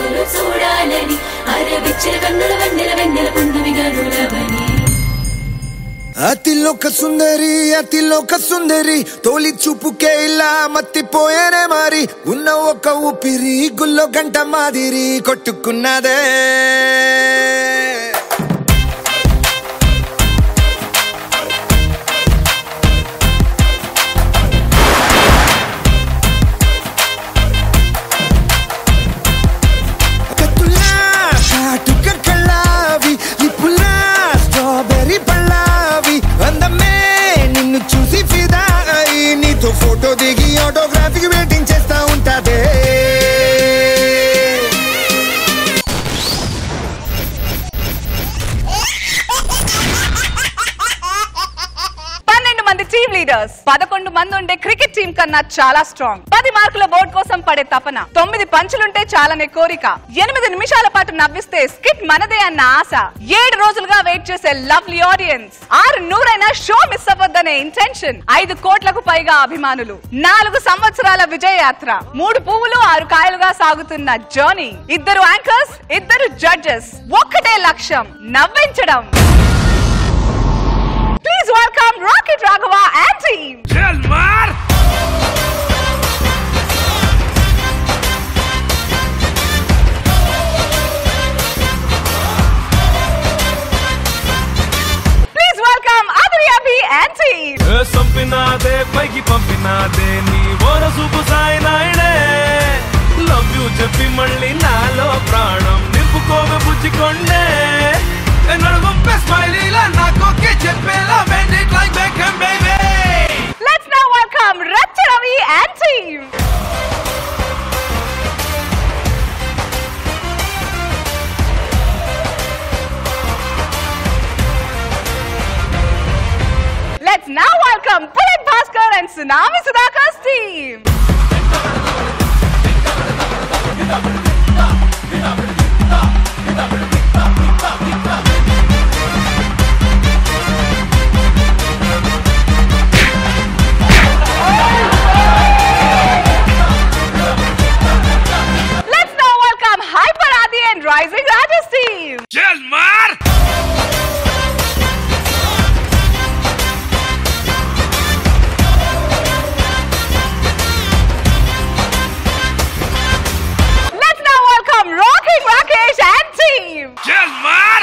నవ్వులు చూడాలని అరవిచ్చిన కన్నుల వెన్నెల వెన్నెల పున్నమిగా నులవని అతిలోక సుందరి తోలి చూపుకే ఇలా మత్తిపోయేనే మారి ఉన్న ఒక ఊపిరి గుల్లో గంట మాదిరి కొట్టుకున్నదే ఫోటో దిగి ఆటోగ్రాఫీకి వెయిటింగ్ చేస్తా ఉంటాదే టీమ్ లీడర్స్ 11 మంది ఉండే క్రికెట్ టీం కన్నా చాలా స్ట్రాంగ్ 10 మార్కుల బోర్డు కోసం పడే తపన 9 పంచులుంటే చాలనే కోరిక 8 నిమిషాల పాటు నవ్విస్తే స్కిట్ మనదే అన్న ఆశ 7 రోజులుగా వెయిట్ చేసే లవ్లీ ఆడియన్స్ 600 షో మిస్ అవ్వద్దనే ఇంటెన్షన్ 5 కోట్లకు పైగా అభిమానులు 4 సంవత్సరాల విజయ యాత్ర 3 పువ్వులు 6 కాయలుగా సాగుతున్న జర్నీ 2 యాంకర్స్ 2 జడ్జెస్ ఒక్కటే లక్ష్యం నవ్వించడం. Please welcome Rocket Raghava and team. Jalmar! Please welcome Adri Abhi and team. Sampinade, paiki pampinade, nee vora supu sai naide. Love you cheppi malli nalo pranam nimpukoge bujjikonde. Enalgumpe smiley la nakoke cheppela made it like Beckham baby. Let's now welcome Ratcha Ravi and team. Let's now welcome Bullet Bhaskar and Tsunami Sudhakar's team. Let's now welcome Hyper Adi and Rising Rajas team. Jalmar! Let's now welcome Rocking Rakesh and team. Jalmar!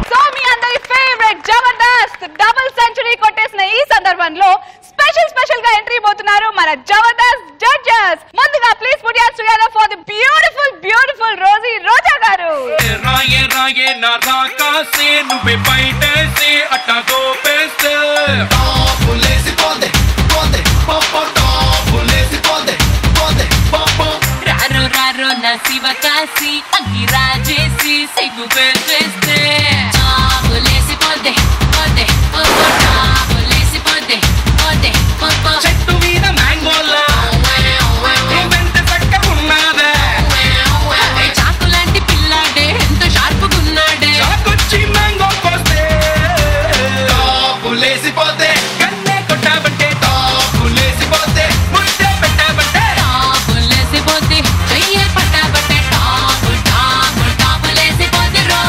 So మీ అందరి favourite Jabardasth double century కొట్టేసిన ఈ సందర్భంలో special గా entry పోతున్నారు మన Jabardasth judges. ముందుగా please put your together for the beautiful rosy Roja గారు. రాయే రాయే నా రాకాసే నువ్వే బయటేసే అట్టగో పేస్తే టాపులేసి పోందే పోందే పాపా టాపులేసి పోందే పోందే పాపా రారో నా శివకాశి అంగి రాజేసి సిగ్గు పెట్టేస్తే టాపులేసి పోందే పోందే టాపులేసి పోందే పోందే పాపా చెట్టు మీద మ్యాంగోలా వెంట చక్క ఉన్నాదే చాకులాంటి పిల్లాడే ఎంత షార్పుగున్నాడే చాకొచ్చి మ్యాంగో కోస్తే టాపులేసి పోతే కన్నే కొట్టాబంటే టాపులేసి పోతే ముద్దే పెట్టాబంటే టాపులేసి పోతే చెయ్యే పట్టాబట్టే టాపులేసి పోతే రో.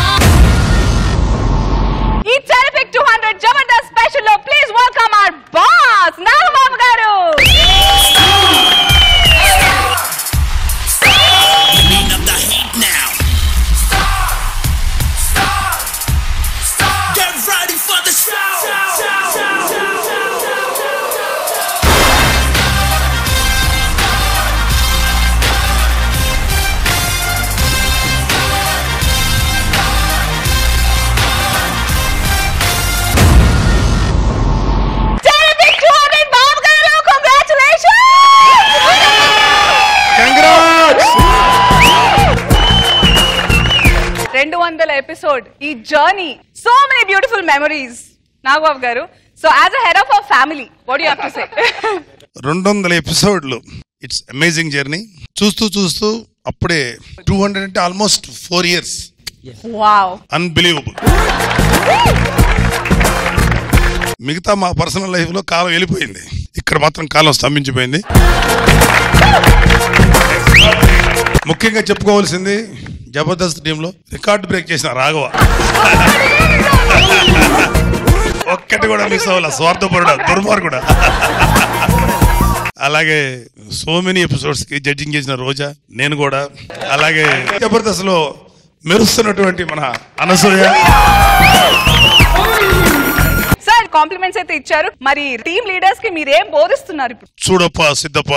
ఈ టెరిఫిక్ 200 జబర్దస్త్ స్పెషల్ లో please welcome our boss Nagababu గారు. Get ready for the show. Terrific 200 Babu గారు కంగ్రాచులేషన్స్. 200 ఎపిసోడ్ ఈ journey so many beautiful memories Nagababu గారు. So as a head of our family what you have to say? 200 ఎపిసోడ్లు. It's amazing journey. చూస్తూ అప్పుడే 200 అంటే almost 4 years. Wow, unbelievable. మిగతా మా personal life లో కాలం వెళ్ళిపోయింది, ఇక్కడ మాత్రం కాలం స్తంభించిపోయింది. ముఖ్యంగా చెప్పుకోవాల్సింది జబర్దస్త్ టీంలో రికార్డు బ్రేక్ చేసిన రాఘవ. ఒక్కటి కూడా మిస్ అవ్వాల, స్వార్థపరుడా, దుర్మార్గుడా. అలాగే సో మెనీ ఎపిసోడ్స్ కి జడ్జింగ్ చేసిన రోజా, నేను కూడా. అలాగే జబర్దస్త్ లో మెరుస్తున్నటువంటి మన అనసూయ. సార్ కాంప్లిమెంట్స్ అయితే ఇచ్చారు, మరి టీమ్ లీడర్స్ కి మీరేం బోధిస్తున్నారు ఇప్పుడు? చూడప్ప సిద్ధప్ప,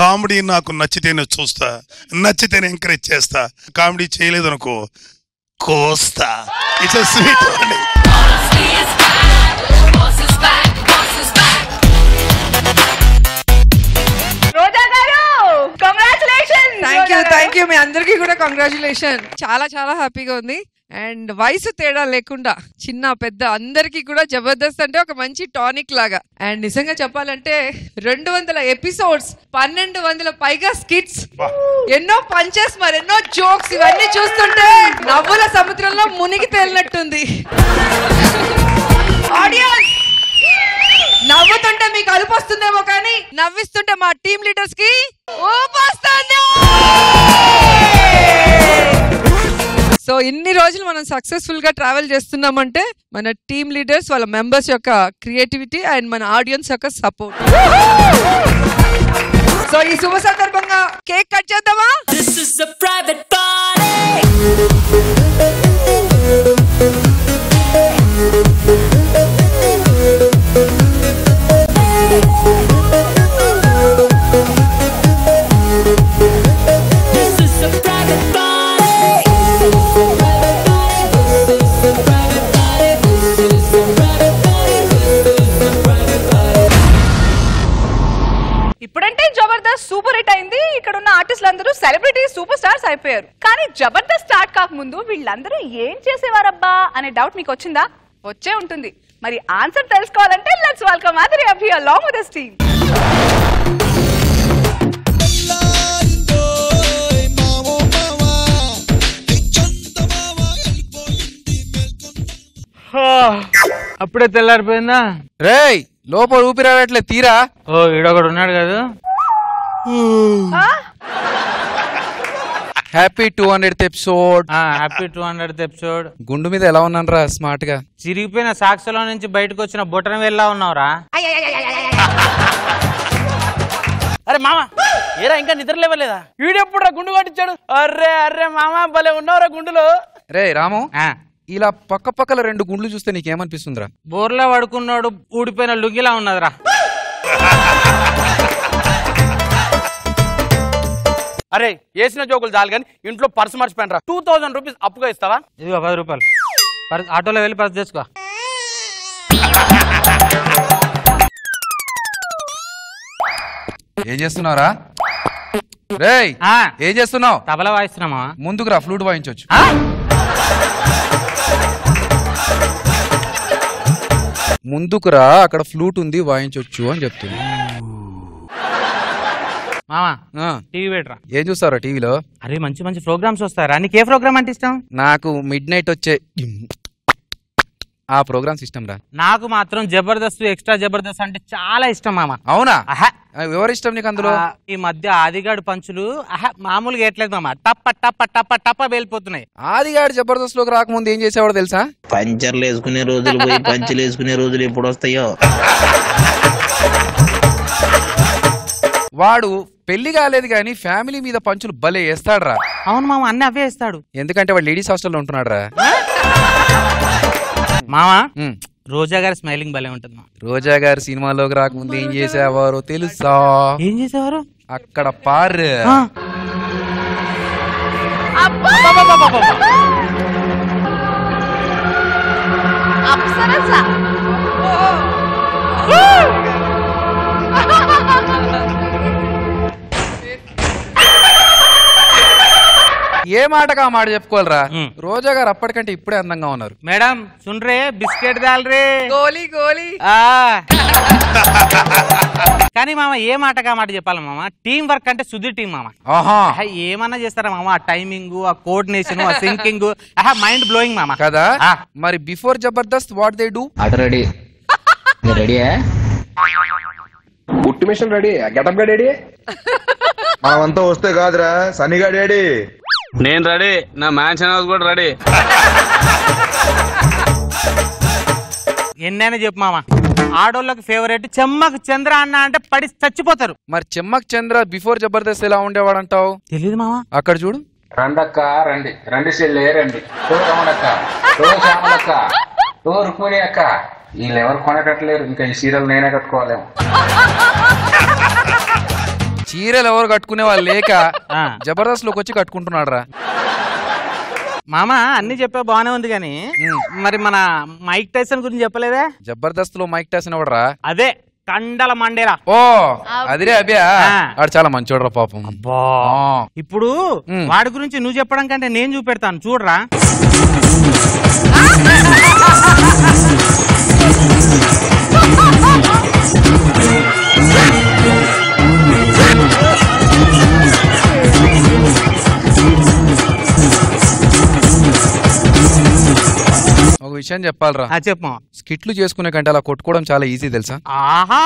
కామెడీ నాకు నచ్చితేనే చూస్తా, నచ్చితేనే ఎంకరేజ్ చేస్తా. కామెడీ చేయలేదు అనుకో కోస్తా. It's sweet. రోజా గారు కంగ్రాచులేషన్స్. థ్యాంక్ యూ మీ అందరికీ కూడా కంగ్రాచులేషన్. చాలా చాలా హ్యాపీగా ఉంది. అండ్ వయసు తేడా లేకుండా చిన్న పెద్ద అందరికీ కూడా జబర్దస్త్ అంటే ఒక మంచి టానిక్ లాగా. అండ్ నిజంగా చెప్పాలంటే 200 ఎపిసోడ్స్, 1200 పైగా స్కిట్స్, ఎన్నో పంచెస్, మరెన్నో జోక్స్, ఇవన్నీ చూస్తుంటే నవ్వుల సముద్రంలో మునిగి తేలినట్టుంది. ఆడియన్స్ నవ్వుతుంటే మీకు అలుపు వస్తుందేమో, కానీ నవ్విస్తుంటే మా టీమ్ లీడర్స్ కి ఊపొస్తుంది. సో ఇన్ని రోజులు మనం సక్సెస్ఫుల్ గా ట్రావెల్ చేస్తున్నామంటే మన టీమ్ లీడర్స్, వాళ్ళ మెంబర్స్ యొక్క క్రియేటివిటీ అండ్ మన ఆడియన్స్ యొక్క సపోర్ట్. సో ఈ శుభ సందర్భంగా కేక్ కట్ చేద్దామా? This is a private party. This is a private party. ఇప్పుడంటే జబర్దస్త్ సూపర్ హిట్ అయింది, ఇక్కడ ఉన్న ఆర్టిస్టులు అందరూ సెలబ్రిటీ సూపర్ స్టార్స్ అయిపోయారు. కానీ జబర్దస్త్ స్టార్ట్ కాకముందు వీళ్ళందరూ ఏం చేసేవారబ్బా అనే డౌట్ మీకు వచ్చిందా? వచ్చే ఉంటుంది. మరి ఆన్సర్ తెలుసుకోవాలంటే let's welcome ఆదిరి Abhi along with his team. అప్పుడే తెల్లారిపోయిందా? రేయ్ లోపల ఊపిరాడట్లే తీరా. ఓ ఈడొకడు ఉన్నాడు కదా. Happy 200th episode. Happy 200th episode. గుండు మీద ఎలా ఉన్నాను రా స్మార్ట్ గా? చిరిగిపోయిన సాక్షిలో నుంచి బయటకు వచ్చిన బొటన వెళ్ళా ఉన్నావురా. అరే మామ ఏరా ఇంకా నిద్ర లేవలేదా? వీడెప్పుడు రా గుండు కొట్టించాడు? అర్రే అర్రే మామ భలే ఉన్నావురా గుండులో. రే రాము, ఇలా పక్క పక్కల 2 గుండ్లు చూస్తే నీకేమనిపిస్తుందిరా? బోర్లా పడుకున్నాడు ఊడిపోయిన లుగిలా ఉన్నదిరా. అరే వేసిన జోకులు చాలు కానీ ఇంట్లో పర్సు మర్చిపోయిన రా. 2000 రూపీస్ అప్పుగా ఇస్తావా? ఇదిగో 10 రూపాయలు. ఆటోలో వెళ్ళి పర్సు తెచ్చుకో. ఏం చేస్తున్నావురా? రేయ్ ఏం చేస్తున్నావు? తబలా వాయిస్తున్నామా? ముందుకు రా, ఫ్లూట్ వాయించవచ్చు. ముందుకు రా, అక్కడ ఫ్లూట్ ఉంది వాయించవచ్చు అని చెప్తుంది. మామా టీవీ పెట్టరా. ఏం చూస్తారా టీవీలో? అరే మంచి మంచి ప్రోగ్రామ్స్ వస్తారా. నీకు ఏ ప్రోగ్రామ్ అంటే ఇష్టం? నాకు మిడ్ నైట్ వచ్చే ఆ ప్రోగ్రామ్స్ ఇష్టం రా. నాకు మాత్రం జబర్దస్త్, ఎక్స్ట్రా జబర్దస్త్ అంటే చాలా ఇష్టం మామ. అవునా? ఎవరు ఇష్టం నీకు అందులో? ఈ మధ్య ఆదిగాడు పంచులు మామూలుగా ఎట్లేదు మామ, టప్ప టప్ప టప్ప టప్ప వెళ్ళిపోతున్నాయి. ఆదిగాడు జబర్దస్త్ లోకి రాకముందు ఏం చేసేవాడు తెలుసా? పంచర్లు వేసుకునే రోజులు పోయి పంచులు వేసుకునే రోజులు ఎప్పుడు వస్తాయో. వాడు పెళ్లి కాలేదు గాని ఫ్యామిలీ మీద పంచులు భలే వేస్తాడు రా. అవును మామ, అన్ని అవే వేస్తాడు. ఎందుకంటే వాడు లేడీస్ హాస్టల్లో ఉంటున్నాడు రా. మామా రోజా గారి స్మైలింగ్ భలే ఉంటుంది. రోజా గారి సినిమాలోకి రాకముందు ఏం చేసేవారో తెలుసా? ఏం చేసేవారు? అక్కడ పార్ ఏ మాటగా ఆ మాట చెప్పుకోవాలరా. రోజా గారు అప్పటికంటే ఇప్పుడే అందంగా ఉన్నారు. మేడం సున్రే బిస్కెట్ దాల్రే గోలీ గోలీ. కానీ మామ ఏ మాటగా మాట చెప్పాలి మామ. టీం వర్క్ అంటే సుధీర్ టీం మామ. ఏమన్నా చేస్తారా మామ. ఆ టైమింగ్, ఆ కోఆర్డినేషన్, ఆ సింకింగ్, మైండ్ బ్లోయింగ్ మామ కదా. మరి before Jabardasth what they do? అటు రెడీ రెడీయా? పుట్టి మిషన్ రెడీ, గెటప్ గా రెడీ. మనమంతా వస్తే కాదురా సన్నిగా రెడీ. నేను రెడీ, నా మ్యాన్షన్ హౌస్ కూడా రెడీ. ఎన్నైనా చెప్పు మామ. ఆడోళ్ళకి ఫేవరెట్ చెమ్మక్ చంద్ర అన్న అంటే పడి చచ్చిపోతారు. మరి చెమ్మక్ చంద్ర బిఫోర్ జబర్దస్త్ ఎలా ఉండేవాడంటావు? తెలియదు మామ. అక్కడ చూడు. రండక్క రండి, రండి చెల్లె రండి. టూ రమణక్క, టూ శ్యామలక్క, టూ రుక్మిణి అక్క. వీళ్ళు ఎవరు కొనకట్లేరు, ఇంకా ఈ చీరలు నేనే కట్టుకోవాలేమో. చీరలు ఎవరు కట్టుకునే వాళ్ళు లేక జబర్దస్త్ లోకి వచ్చి కట్టుకుంటున్నాడు రా. మామ అన్ని చెప్పా బానే ఉంది గాని మరి మన మైక్ టైసన్ గురించి చెప్పలేదా? జబర్దస్త్ లో మైక్ టైసన్ ఎవడరా? అదే కండల మండేరా. ఓ అదిరే అభ్యా, వాడు చాలా మంచోడ్రా పాపం. ఇప్పుడు వాడి గురించి నువ్వు చెప్పడం కంటే నేను చూపెడతాను చూడరా. ఒక విషయం చెప్పాలరా. చెప్పు. స్కిట్లు చేసుకునే కంటే అలా కొట్టుకోవడం చాలా ఈజీ తెలుసా? ఆహా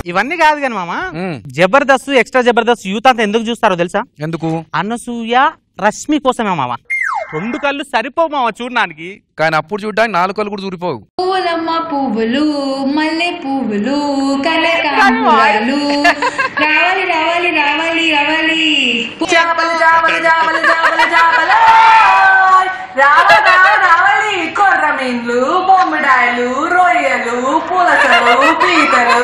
ఇవన్నీ కాదు కానీ మామ, జబర్దస్త్ ఎక్స్ట్రా జబర్దస్త్ యూత్ అంతా ఎందుకు చూస్తారో తెలుసా? ఎందుకు? అనసూయ రష్మి కోసమే మామ. 2 కళ్ళు సరిపోవు మామ చూడడానికి. కానీ అప్పుడు చూడడానికి 4 కళ్ళు కూడా చూరిపోవు. పువ్వులమ్మ పువ్వులు, మల్లె పువ్వులు, కనకాంబరాలు, రావాలి రావాలి రావాలి రావాలి. చేపలు చేపలు చేపలు చేపలు చేపలు రావదా రావాలి. కొర్రమీన్లు, బొమ్మిడాయలు, రొయ్యలు, పులసలు, పీతలు.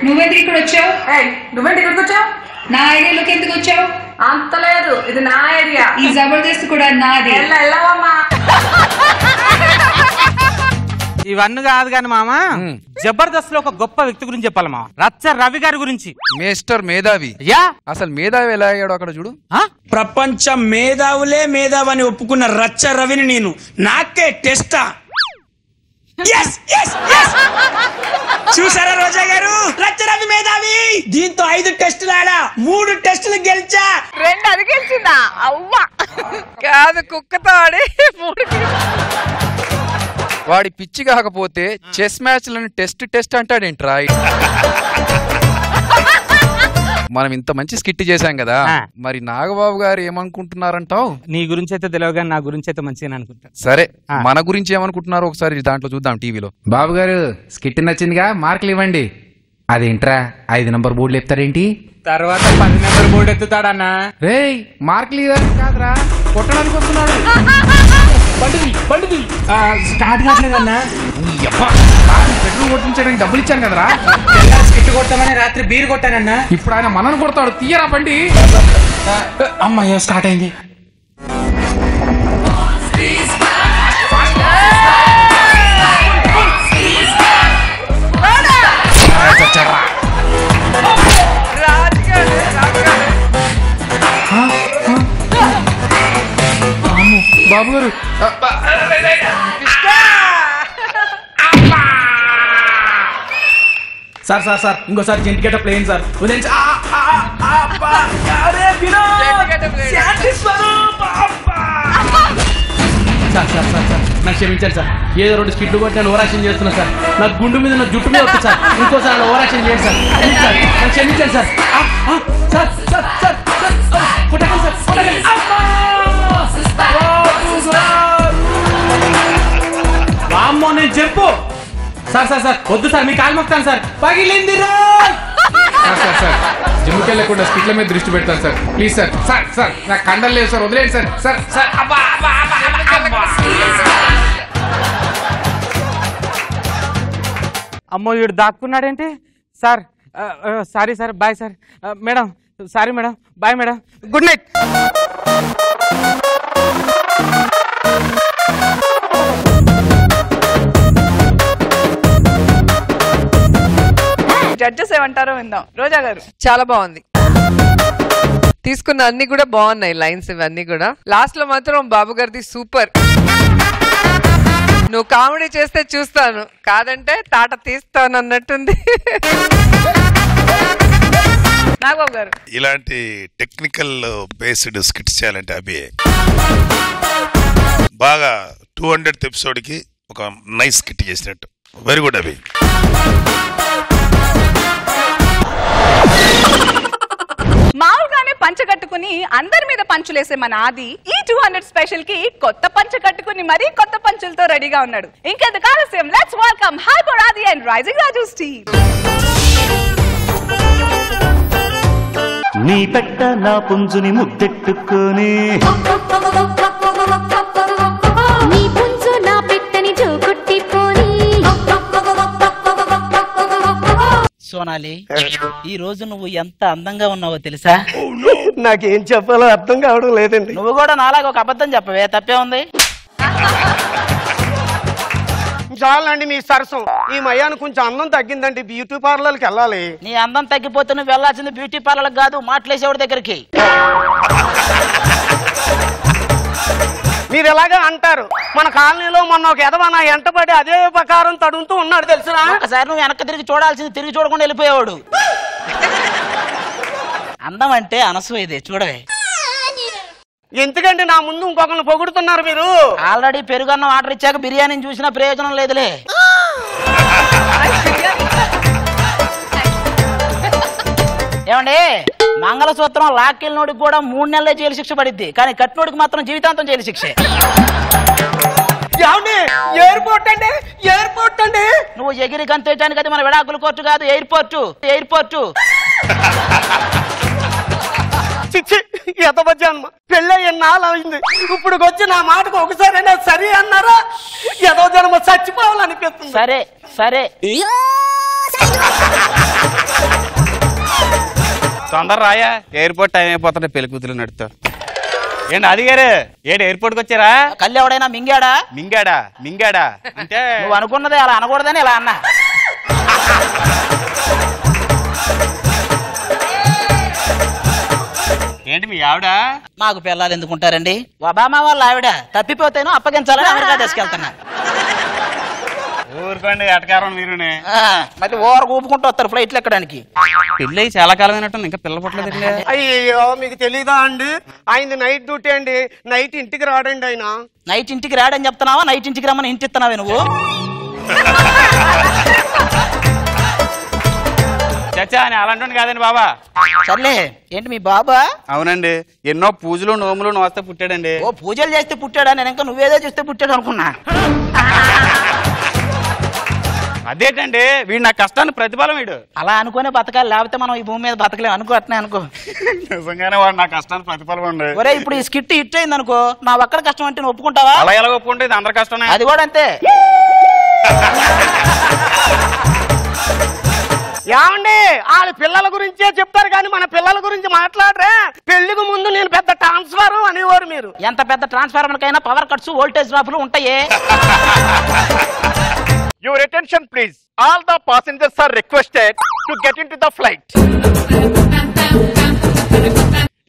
నువ్వెందుకు ఇక్కడ వచ్చావు? నువ్వేంటి ఇక్కడికి వచ్చావు? నా ఏరియాలోకి ఎందుకు వచ్చావు? అంత లేదు, ఇది నా ఏరియా. ఈ జబర్దస్త్ కూడా నాది. వెళ్ళవమ్మా. ఇవన్నీ కాదు కానీ మామ, జబర్దస్త్ లో ఒక గొప్ప వ్యక్తి గురించి చెప్పాలి మామ. రచ్చ రవి గారి గురించి. మిస్టర్ మేధావి. యా అసలు మేధావి ఎలా అయ్యాడు అక్కడ చూడు. ప్రపంచ మేధావులే మేధావని ఒప్పుకున్న రచ్చ రవిని నేను నాకే టెస్టా. చూసారా రోజా గారు, రచ్చ రవి మేధావి. దీంతో 5 టెస్టులు ఆడా, 3 టెస్టులు గెలిచా. 2 అది గెలిచిందా? అవ్వా కాదు, కుక్కతో ఆడి 3. వాడి పిచ్చి కాకపోతే చెస్ మ్యాచ్లను టెస్ట్ అంటాడేంట్రా. మనం ఇంత మంచి స్కిట్ చేశాం కదా, మరి నాగబాబు గారు ఏమనుకుంటున్నారంటావు? నీ గురించి అయితే తెలియదు కానీ నా గురించి అయితే మంచిగా అనుకుంటా. సరే, మన గురించి ఏమనుకుంటున్నారో ఒకసారి దాంట్లో చూద్దాం టీవీలో. బాబు గారు స్కిట్ నచ్చిందిగా, మార్కులు ఇవ్వండి. అదేంట్రా 5 నంబర్ బోర్డులు ఎత్తారేంటి? తర్వాత 10 నెంబర్ బోర్డు ఎత్తుతాడన్నా. రేయ్ మార్కులు ఇవ్వాలి కాదురా, కొట్టడానికి వస్తున్నాడు. బండి స్టార్ట్ కావట్లేదన్నా. పెట్రోల్ కొట్టించడానికి డబ్బులు ఇచ్చాను కదరా. స్కిట్ కొట్టామని రాత్రి బీర్ కొట్టానన్నా. ఇప్పుడు ఆయన మనను కొడతాడు, తీయరా బండి. అమ్మాయి స్టార్ట్ అయింది. బాబు గారు సార్ ఇంకోసారి జెంట్ గెటప్ ప్లేన్ సార్. నాకు క్షమించండి సార్, ఏదో 2 స్కిట్లు కొట్టి నేను ఓవరాక్షన్ చేస్తున్నా సార్. నాకు గుండు మీద, నా జుట్టు మీద వస్తుంది సార్. ఇంకోసారి ఓవరాక్షన్ చేయండి సార్. నాకు క్షమించండి సార్. కొట్టకండి సార్, కొట్టకండి. వామ్మో నేను చెప్పు సార్. వద్దు సార్, మీ కాలు మొక్తాను సార్. పగిలింది సార్ జిమ్కి వెళ్ళకుండా స్కిట్ల మీద దృష్టి పెడతాను సార్, ప్లీజ్ సార్. సార్ నాకు కండలు లేవు సార్, వదిలేండి సార్. అమ్మో వీడు దాక్కున్నాడేంటి sir? Sorry sir, bye sir. Madam sorry madam, bye madam, good night. Judges ఏమంటారో విందాం. రోజా గారు. చాలా బాగుంది, తీసుకున్న అన్ని కూడా బాగున్నాయి లైన్స్, ఇవన్నీ కూడా. లాస్ట్ లో మాత్రం బాబు గారిది సూపర్. నువ్వు కామెడీ చేస్తే చూస్తాను, కాదంటే తాట తీస్తాను అన్నట్టుంది. నాగబాబు గారు. ఇలాంటి టెక్నికల్ బేస్డ్ స్కిట్స్ చేయాలంటే అభి బాగా 200th ఎపిసోడ్ కి ఒక నైస్ స్కిట్ చేసినట్టు. వెరీ గుడ్ అభి. మామూలుగానే పంచ కట్టుకుని అందరి మీద పంచులేసే మన ఆది ఈ 200 స్పెషల్ కి కొత్త పంచ కట్టుకుని మరీ కొత్త పంచులతో రెడీగా ఉన్నాడు. ఇంకెందుకు ఆలస్యం, let's welcome hyper Aadi and rising Raju team. నీ పెట్ట నా పుంజుని ముద్దెట్టుకొని నీ పుంజు నా పెట్టని జోకొట్టిపోని. సోనాలి, ఈ రోజు నువ్వు ఎంత అందంగా ఉన్నావో తెలుసా? నాకేం చెప్పాలో అర్థం కావడం లేదండి. నువ్వు కూడా నాలాగా ఒక అబద్ధం చెప్పవే, తప్పే ఉంది. చాలండి మీ సరసం. ఈ మయాన్ని కొంచెం అందం తగ్గిందండి, బ్యూటీ పార్లర్కి వెళ్ళాలి. నీ అందం తగ్గిపోతే నువ్వు వెళ్ళాల్సింది బ్యూటీ పార్లర్ కాదు, మాట్లాడేసేవాడి దగ్గరికి. మీరు ఎలాగా అంటారు? మన కాలనీలో మొన్న ఒక ఎదవ నా ఎంటపడి అదే ప్రకారం తడుముతూ ఉన్నాడు తెలుసునా? ఒకసారి నువ్వు వెనక్కి తిరిగి చూడాల్సింది, తిరిగి చూడకుండా వెళ్ళిపోయేవాడు. అందం అంటే అనసూయదే, చూడవే. ఎందుకంటే నా ముందు ఇంకొకరిని పొగుడుతున్నారు మీరు. ఆల్రెడీ పెరుగన్నం ఆర్డర్ ఇచ్చాక బిర్యానీని చూసిన ప్రయోజనం లేదులే. ఏమండి, మంగళసూత్రం లాక్కెళ్ళినోడికి కూడా 3 నెలలే జైలు శిక్ష పడిద్ది, కానీ కట్టినోడికి మాత్రం జీవితాంతం జైలు శిక్ష. ఎయిర్పోర్ట్ అండి, ఎయిర్పోర్ట్ అండి. నువ్వు ఎగిరి గంతేయడానికి అది మన విడాకుల కోర్టు కాదు, ఎయిర్పోర్టు. ఎయిర్పోర్టు ఎదవజన్మ పెళ్ళయ్య నాలైంది, ఇప్పుడు వచ్చి నా మాటకు ఒకసారైనా సరే అన్నారా? ఎదవజన్మ చచ్చిపోవాలనిపిస్తుంది. సరే సరే, తొందర రాయా, ఎయిర్పోర్ట్ టైం అయిపోతుంటే పెళ్లి కూతురు నడుతావు. ఏంటి అది గారు, ఏంటి ఎయిర్పోర్ట్ కి వచ్చారా? కళ్ళు ఎవడైనా మింగాడా? మింగాడా మింగాడా అంటే నువ్వు అనుకున్నదే అలా అనకూడదని ఇలా అన్నా. ఏంటి మీ ఆవిడ? మాకు పిల్లలు ఎందుకుంటారండి, ఒబామా వాళ్ళ ఆవిడ. తప్పిపోతేనో అప్పగించాలని అమెరికా తీసుకెళ్తున్నా. ఊరుకోండి ఎటకారం మీరునే. మరి ఓవర్ ఊపుకుంటూ వస్తారు ఫ్లైట్లు ఎక్కడానికి. పెళ్ళి చాలా కాలం అయినట్టుంది, ఇంకా పిల్లలు పుట్టలేదండి. అయ్యో మీకు తెలీదా అండి, ఆయనది నైట్ డ్యూటీ అండి, నైట్ ఇంటికి రాడండి ఆయన. నైట్ ఇంటికి రాడని చెప్తున్నావా, నైట్ ఇంటికి రమ్మని ఇంటి ఇస్తున్నావే నువ్వు? చచ్చా అని అలాంటి కాదండి బాబా. సర్లే, ఏంటి మీ బాబా? అవునండి, ఎన్నో పూజలు నోములు నోస్తే పుట్టాడండి. ఓ పూజలు చేస్తే పుట్టాడా? నేను ఇంకా నువ్వేదో చూస్తే పుట్టాడు అనుకున్నా. అదేంటండి, వీడు నా కష్టాన్ని ప్రతిఫలం వీడు. అలా అనుకునే బతకాలి, లేకపోతే మనం ఈ భూమి మీద బతకలేము. అనుకో, అట్నే అనుకో. నిజంగానే వాడు నా కష్టాన్ని ప్రతిఫలం ఉండే. ఒరే, ఇప్పుడు ఈ స్కిట్ హిట్ అయింది అనుకో, నా ఒక్కడ కష్టం అంటే నువ్వు ఒప్పుకుంటావా? అలా ఎలా ఒప్పుకుంటే అందరి కష్టమే. అది కూడా అంతే. ఏమండి, వాళ్ళ పిల్లల గురించే చెప్తారు కానీ మన పిల్లల గురించి మాట్లాడరే. పెళ్లికి ముందు నేను పెద్ద ట్రాన్స్ఫార్మర్ అనేవారు మీరు. ఎంత పెద్ద ట్రాన్స్ఫార్మర్ కైనా పవర్ కట్స్, వోల్టేజ్ డ్రాపులు ఉంటాయే. Your attention please. All the passengers are requested to get into the flight.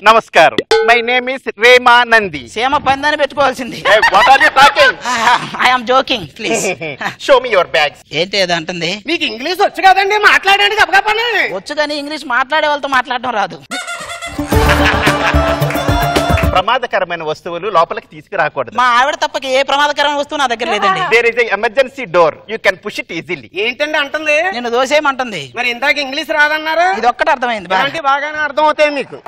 Namaskaram. My name is Rema Nandi. సేమ పందని పెట్టుకోవాల్సింది. Hey, what are you talking? I am joking, please. Show me your bags. ఏంటి ఏదో అంటుంది? మీకు English వచ్చు కదండి, మాట్లాడండి. చెప్పకపోనీ వచ్చు కానీ English మాట్లాడే వాళ్ళతో మాట్లాడడం రాదు. ప్రమాదకరమైన వస్తువులు లోపలికి తీసుకురాకూడదు. మా ఆవిడ తప్పక ఏ ప్రమాదకరమైన వస్తువు నా దగ్గర లేదండి. There is a emergency door. You can push it easily. ఏంటండి అంటుంది? నిన్ను దోసేయమంటుంది. మరి ఇందాక ఇంగ్లీష్ రాదన్నారు. ఇది ఒక్కటి అర్థమైంది. బాగానే అర్థం అవుతాయి మీకు.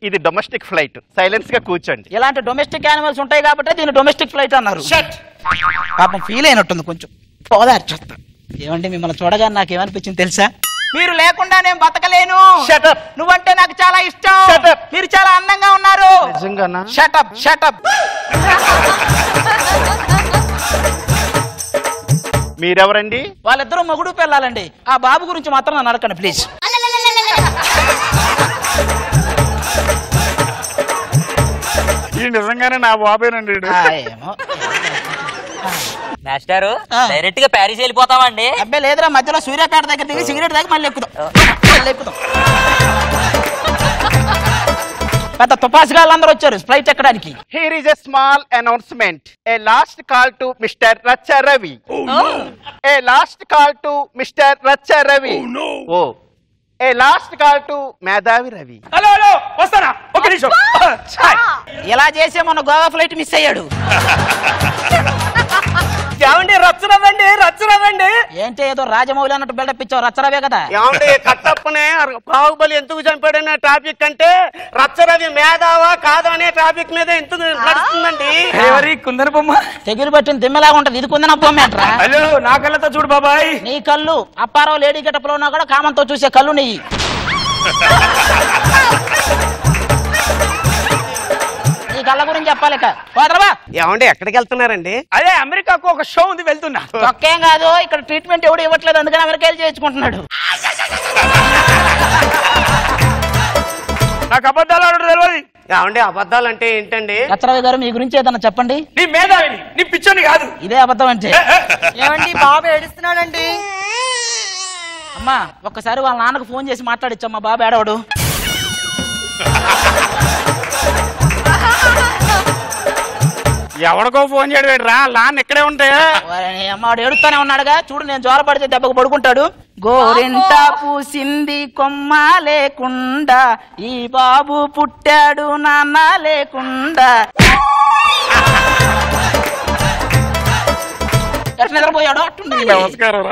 ఇది డొమెస్టిక్ ఫ్లైట్, సైలెన్స్ గా కూర్చోండి. ఇలాంటి డొమెస్టిక్ యానిమల్స్ ఉంటాయి కాబట్టి దీన్ని డొమెస్టిక్ ఫ్లైట్ అన్నారు. పాపం ఫీల్ అయినట్టుంది కొంచెం. పోదార్చేస్తా. ఏమంటే మిమ్మల్ని చూడగానే నాకేమనిపించింది తెలుసా? మీరు లేకుండా నేను బతకలేను. నువ్వంటే నాకు చాలా ఇష్టం. మీరు చాలా అందంగా ఉన్నారు. నిజంగానా? Shut up shut up. మీరెవరండి? వాళ్ళిద్దరూ మొగుడు పెళ్ళాలండి. ఆ బాబు గురించి మాత్రం నన్ను అడగండి ప్లీజ్. ఈ నిజంగానే నా బాబేనండి. మాస్టారు డైరెక్ట్ గా ప్యారిస్ వెళ్ళిపోతామండి. అబ్బాయి లేదురా, మధ్యలో సూర్యాపేట దగ్గర దిగి సిగరెట్ తాగి మళ్ళీ ఎక్కుతాం. పెద్ద తుపాసుగాళ్ళందరూ వచ్చారు ఫ్లైట్ ఎక్కడానికి. Here is a small announcement. A last call to Mr. Racha Ravi. Oh no. A last call to Mr. Racha Ravi. Oh no. Oh. A last call to Madhavi Ravi. Hello hello వస్తానా ఒక నిమిషం. ఇలా చేసే మన Goa flight miss అయ్యాడు. ఏమండి రచ్చరవండి రచ్చరవండి. ఏంటి ఏదో రాజమౌళి అన్నట్టు బిల్డప్ ఇచ్చావు, రచ్చరవే కదా. ఏమండి కట్టప్పనే బాహుబలి ఎందుకు చంపాడనే టాపిక్ అంటే రచ్చరవి మేధావా కాదా అనే టాపిక్ మీద ఎందుకు నడుస్తుందండి. ఎవరి కుందన బొమ్మ తెగులు పట్టిన దిమ్మెలాగా ఉంటది, ఇది కుందన బొమ్మ అంటారా? హలో నా కళ్ళతో చూడు బాబాయ్. నీ కళ్ళు అప్పారావు లేడీ గెటప్లో ఉన్నా కూడా కామంతో చూసే కళ్ళు నెయ్యి. ఈ కళ్ళ గురించి చెప్పాలి. ఏమండి ఎక్కడికి వెళ్తున్నారండి? అదే అమెరికాకు ఒక షో ఉంది, వెళ్తున్నా. ఒక్కేం కాదు, ఇక్కడ ట్రీట్మెంట్ ఎవడు ఇవ్వట్లేదు, అందుకని అమెరికా చేయించుకుంటున్నాడు. నాకు అబద్ధాలు ఆడడం తెలియదు. ఏమండి అబద్ధాలు అంటే ఏంటండి? రచ్చరవి గారు మీ గురించి ఏదన్నా చెప్పండి. నీ మేధావిని, నీ పిచ్చోని కాదు. ఇదే అబద్ధం అంటే. ఏమండి బాబు ఏడుస్తున్నాడండి. అమ్మా ఒక్కసారి వాళ్ళ నాన్నకు ఫోన్ చేసి మాట్లాడిచ్చమ్మా, బాబు ఏడవడు. ఎవడికో ఫోన్ చేయడం రా, లాన్ ఇక్కడే ఉంటే. అమ్మాడు ఏడుస్తానే ఉన్నాడుగా, చూడు నేను జ్వర పడితే దెబ్బకు పడుకుంటాడు. గోరింట పూసింది కొమ్మ లేకుండా, ఈ బాబు పుట్టాడు నాన్న లేకుండా. ఎట్లా నిద్రపోయాడు అట్టుండి. నమస్కారం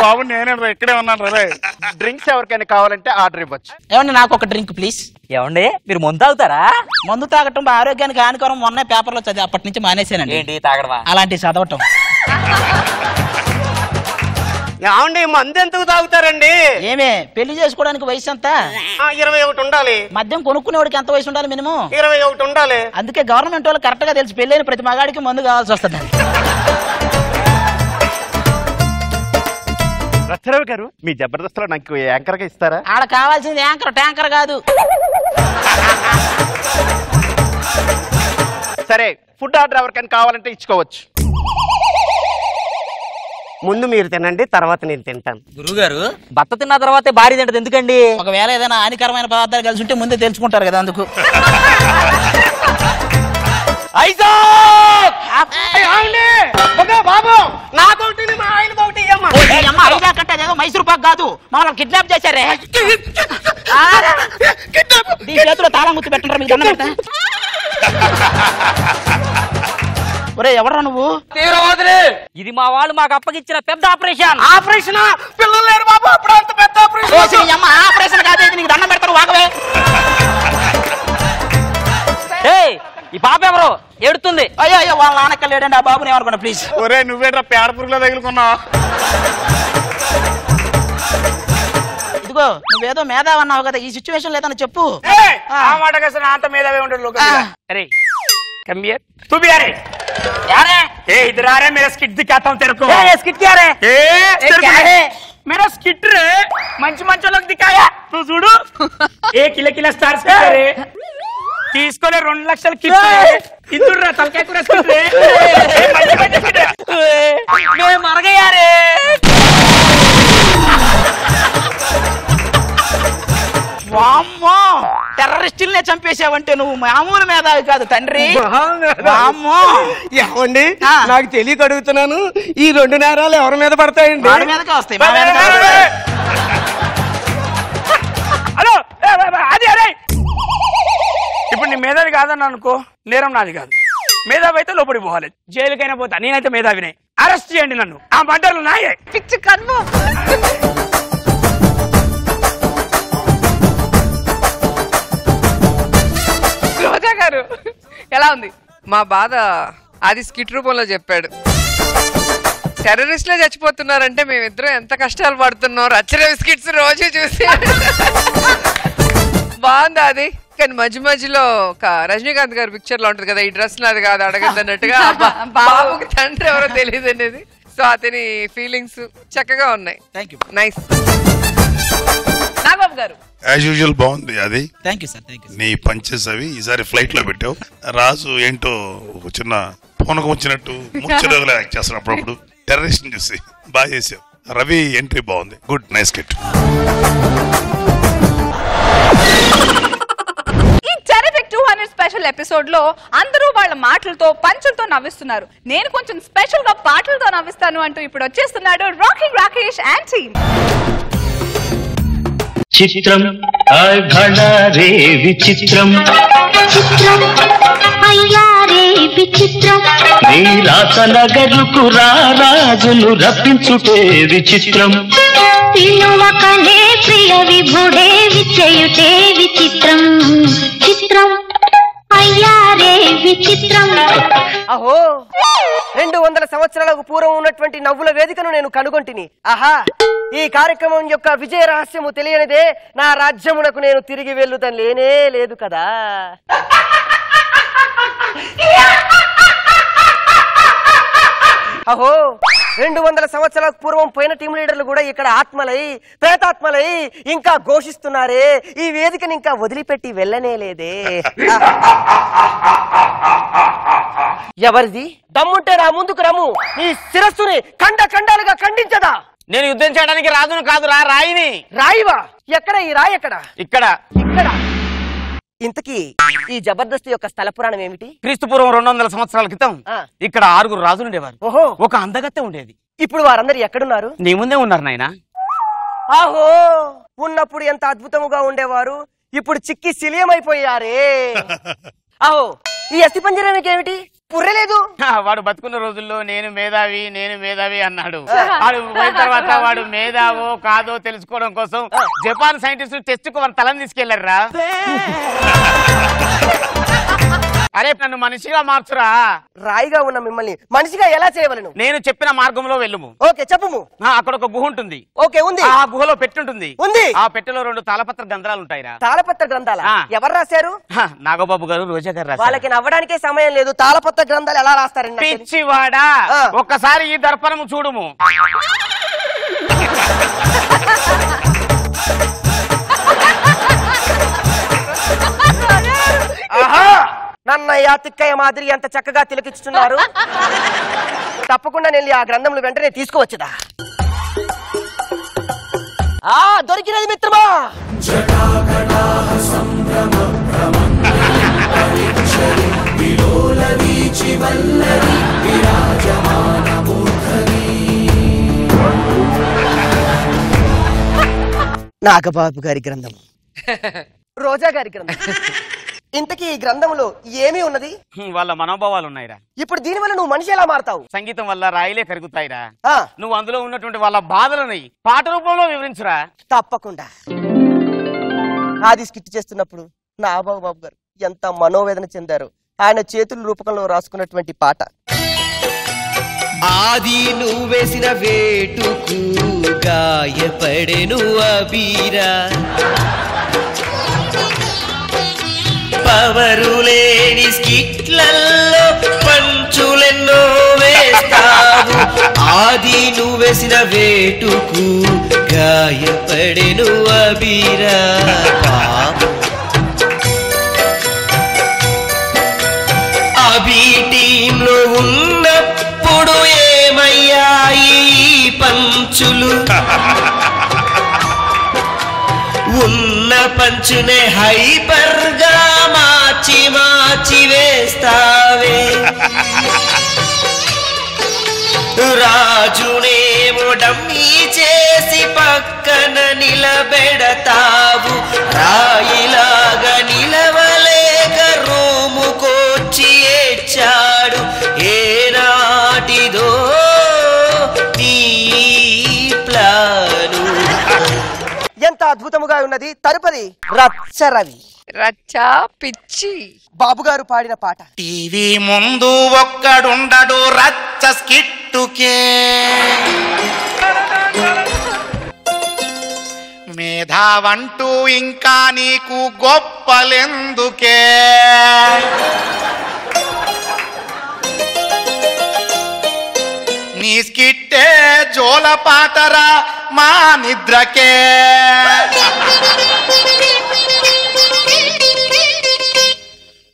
బాబు, నేనే ఇక్కడే ఉన్నాను రా. డ్రింక్స్ ఎవరికైనా కావాలంటే ఆర్డర్ ఇవ్వచ్చు. ఏమండి నాకు ఒక డ్రింక్ ప్లీజ్. ఏమండి మీరు మందు తాగుతారా? మందు తాగటం ఆరోగ్యానికి హానికరం, మొన్న పేపర్లో చదివి అప్పటి నుంచి మానేసానండి. ఏంటి తాగడమా? అలాంటివి చదవటం. ఏమండి మందు ఎందుకు తాగుతారండి? ఏమే పెళ్లి చేసుకోవడానికి వయసు ఎంత? 21 ఉండాలి. మద్యం కొనుక్కునేవాడికి ఎంత వయసు ఉండాలి మినిమం? 21 ఉండాలి. అందుకే గవర్నమెంట్ వాళ్ళు కరెక్ట్ గా తెలిసి పెళ్ళైన ప్రతి మగాడికి మందు కావాల్సి వస్తుంది. రచ్చరవి గారు మీ జబర్దస్త్ లో నాకు యాంకర్ గా ఇస్తారా? ఆడ కావాల్సింది యాంకర్ ట్యాంకర్ కాదు. సరే ఫుడ్ ఆర్డర్ ఎవరికైనా కావాలంటే ఇచ్చుకోవచ్చు. ముందు మీరు తినండి, తర్వాత నేను తింటాను. గురుగారు భర్త తిన్న తర్వాతే భార్య తింటది ఎందుకండి? ఒకవేళ ఏదైనా హానికరమైన పదార్థాలు కలిసి ఉంటే ముందే తెలుసుకుంటారు కదా, అందుకు. బాబు నాకొకటి మా ఆయన ఒకటి అదేదో మైసూర్ పాక్ కాదు, మమ్మల్ని కిడ్నాప్ చేశారే. నీ చేతిలో తాళం గుర్తు పెట్టండి, మీకు దండం పెడతా. ఒరే ఎవడరా నువ్వు? ఇది మా వాళ్ళు మాకు అప్పగిచ్చిన పెద్ద ఆపరేషన్. ఆపరేషన్ పిల్లలు లేరు బాబు, అప్పుడు అంత పెద్ద ఆపరేషన్. ఆపరేషన్ కాదు, నీకు దండం పెడతాను వాగవే. ఈ పాప ఎవరు ఏడుతుంది? అయ్యో అయ్యో వాళ్ళ నాన్నక్క లేడండి, ఆ బాబుని ఏమనుకున్నా ప్లీజ్. ఒరే నువ్వేట్రా పేడ పురుగులో తగులుకున్నావు? ఇదిగో నువ్వేదో మేధావి అన్నావు కదా, ఈ సిచ్యువేషన్ లేదని చెప్పు. ఆ మాట కసన అంత మేధావి ఉండడు. अरे कम हियर तू भी आ रे यार ए इधर आ रे मेरा स्किट दिखाता हूं तेरे को। ए स्किट क्या रे? ए क्या है मेरा स्किट रे మంచి మంచి लोग दिखाया तू చూడు ఏ కిల స్టార్స్ రే తీసుకోలే 2 లక్షల కిట్ ఇదుర్రా తలకాయ కూర స్కిట్ రే మంచి మంచి స్కిట్ మే మర గయా రే వామ్మో టెర్రరిస్టుల్నే చంపేశావంటే నువ్వు మామూలు మేధావి కాదు తండ్రి. వామ్మో ఏమండి నాకు తెలియక అడుగుతున్నాను, ఈ 2 నేరాలు ఎవరి మీద పడతాయండి? వాడి మీదకే వస్తాయి. హలో అది అరే ఇప్పుడు నీ మేధావి కాదని అనుకో, నేరం నాది కాదు. మేధావి అయితే లోపలికి పోవాలి, జైలుకైనా పోతా. నేనైతే మేధావినే, అరెస్ట్ చేయండి నన్ను. ఆ మర్డర్లు నాయే. పిచ్చి కన్ను. రోజా గారు ఎలా ఉంది? మా బాధ అది స్కిట్ రూపంలో చెప్పాడు. టెర్రరిస్ట్లే చచ్చిపోతున్నారంటే మేమిద్దరం ఎంత కష్టాలు పడుతున్నాం రచ్చరవి స్కిట్స్ రోజు చూసి. బాగుంది అది, కానీ మధ్య మధ్యలో ఒక రజనీకాంత్ గారి పిక్చర్ లో ఉంటది కదా, ఈ డ్రెస్ నాది కాదు అడగద్దు అన్నట్టుగా బాబుకి తండ్రి ఎవరో తెలియదు అనేది. సో అతని ఫీలింగ్స్ చక్కగా ఉన్నాయి. నైస్. నాగబాబు గారు యాజ్ యూజువల్ బాగుంది అది. Thank you sir, thank you. నీ పంచెస్ అవి ఈసారి ఫ్లైట్ లో పెట్టావు. రాజు ఏంటో ఒక చిన్న పొనకు వచ్చినట్టు ముచ్చటగా యాక్ట్ చేస్తాను అప్పుడప్పుడు. టెర్రరిస్ట్ చూసి బాగా చేసావు. రవి ఎంట్రీ బాగుంది. Good, nice kit. ఈ టెరిఫిక్ 200 స్పెషల్ ఎపిసోడ్ లో అందరూ వాళ్ళ మాటలతో పంచులతో నవ్విస్తున్నారు. నేను కొంచెం స్పెషల్ గా పాటలతో నవ్విస్తాను అంటూ ఇప్పుడు వచ్చేస్తున్నాడు రాకింగ్ రాకేష్ అండ్ టీమ్. చిత్రం భళా రే విచిత్రం, చిత్రం అయ్యా రే విచిత్రం, నీ రాత నగరుకు రాజును రప్పించుటే విచిత్రం, పిలువకనే ప్రియ విభుడే విచయుటే విచిత్రం, చిత్రం అయ్యా రే విచిత్రం. అహో 200 సంవత్సరాలకు పూర్వం ఉన్నటువంటి నవ్వుల వేదికను నేను కనుగొంటిని. ఆహా, ఈ కార్యక్రమం యొక్క విజయ రహస్యము తెలియనిదే నా రాజ్యమునకు నేను తిరిగి వెళ్ళుతాను లేనే లేదు కదా. అహో 200 సంవత్సరాల పూర్వం పోయిన టీం లీడర్లు కూడా ఇక్కడ ఆత్మలై ప్రేతాత్మలై ఇంకా ఘోషిస్తున్నారే, ఈ వేదికని ఇంకా వదిలిపెట్టి వెళ్ళనే లేదే. ఎవరిది దమ్ముంటే నా ముందుకు రమ్ము, నీ శిరస్సుని ఖండాలుగా ఖండించదా. నేను యుద్ధం చేయడానికి రాజును కాదురా, రాయిని. రాయివా? ఎక్కడ ఈ రాయి? ఎక్కడ? ఇక్కడ. ఇంతకీ ఈ జబర్దస్త్ యొక్క స్థల పురాణం ఏమిటి? క్రీస్తుపూర్వం 200 సంవత్సరాల క్రితం ఇక్కడ 6 రాజులు ఉండేవారు. ఓహో, ఒక అందగత్తె ఉండేది. ఇప్పుడు వారందరూ ఎక్కడున్నారు? నీ ముందే ఉన్నారు నాయనా. ఆహో, ఉన్నప్పుడు ఎంత అద్భుతముగా ఉండేవారు, ఇప్పుడు చిక్కి శిలియమైపోయారే. ఆహో, ఈ అస్థి పంజరానికి ఏమిటి? పుర్రెలేదు. వాడు బతుకున్న రోజుల్లో నేను మేధావి అన్నాడు. వాడు పోయిన తర్వాత వాడు మేధావో కాదో తెలుసుకోవడం కోసం జపాన్ సైంటిస్టులు టెస్ట్ కు వారి తలని తీసుకెళ్లారా. అరే నన్ను మనిషిగా మార్చురా. రాయిగా ఉన్న మిమ్మల్ని మనిషిగా ఎలా చేయవలను? నేను చెప్పిన మార్గంలో వెళ్ళుము. ఓకే, చెప్పుము. అక్కడ ఒక గుహ ఉంటుంది. ఓకే, ఉంది. ఆ గుహలో పెట్టుంటుంది. ఉంది. ఆ పెట్టెలో 2 తాళపత్ర గ్రంథాలు ఉంటాయిరా. తాళపత్ర గ్రంథాల? ఎవరు రాశారు? నాగబాబు గారు, రోజా గారు రాశారు. వాళ్ళకి నవ్వడానికే సమయం లేదు, తాళపత్ర గ్రంథాలు ఎలా రాస్తారండి? పిచ్చివాడా, ఒక్కసారి ఈ దర్పణము చూడుము. ఆహా, నన్నయ్య తిక్కయ్య మాదిరి ఎంత చక్కగా తిలకిస్తున్నారు. తప్పకుండా నేను ఆ గ్రంథములు వెంటనే తీసుకువచ్చదా. దొరికినది మిత్రమా. నాగబాబు గారి గ్రంథం, రోజా గారి గ్రంథం. ఇంతకీ ఈ గ్రంథంలో ఏమీ ఉన్నది? వాళ్ళ మనోభావాలు ఉన్నాయిరా. ఇప్పుడు దీని వల్ల నువ్వు మనిషి ఎలా మారతావు? సంగీతం వల్ల రాయిలే కరుగుతాయిరా. నువ్వు అందులో ఉన్నటువంటి వాళ్ళ బాధలని పాట రూపంలో వివరించురా. తప్పకుండా. ఆది స్కిట్ చేస్తున్నప్పుడు నాగబాబు బాబు గారు ఎంత మనోవేదన చెందారు. ఆయన చేతుల రూపకంలో రాసుకున్నటువంటి పాట. ఆది నువ్వు వేసిన వేటుకు గాయపడెను అబీరా, పవరు లేని స్కిట్లల్లో పంచులెన్నో వేస్తావు. ఆది నువ్వు వేసిన వేటుకు గాయపడెను అబీరా. అబీ టీంలో ఉన్నప్పుడు ఏమయ్యాయి పంచులు? ఉన్న పంచునే హైపర్ గా మార్చి వేస్తావే. రాజునేమో డమ్మీ చేసి పక్కన నిలబెడతావు. రాయిలాగా నిలవలేక రూముకొచ్చి ఏడ్చాడు. ఏనాటిదో నీ ప్లాను. ఎంత అద్భుతముగా ఉన్నది. తరుపది రచ్చరవి. రచ్చా పిచ్చి బాబు గారు పాడిన పాట. టీవీ ముందు ఒక్కడుండడు రచ్చ స్కిట్టుకే, మేధావంటూ ఇంకా నీకు గొప్పలెందుకే? నీ స్కిట్టే జోల పాటరా మా నిద్రకే.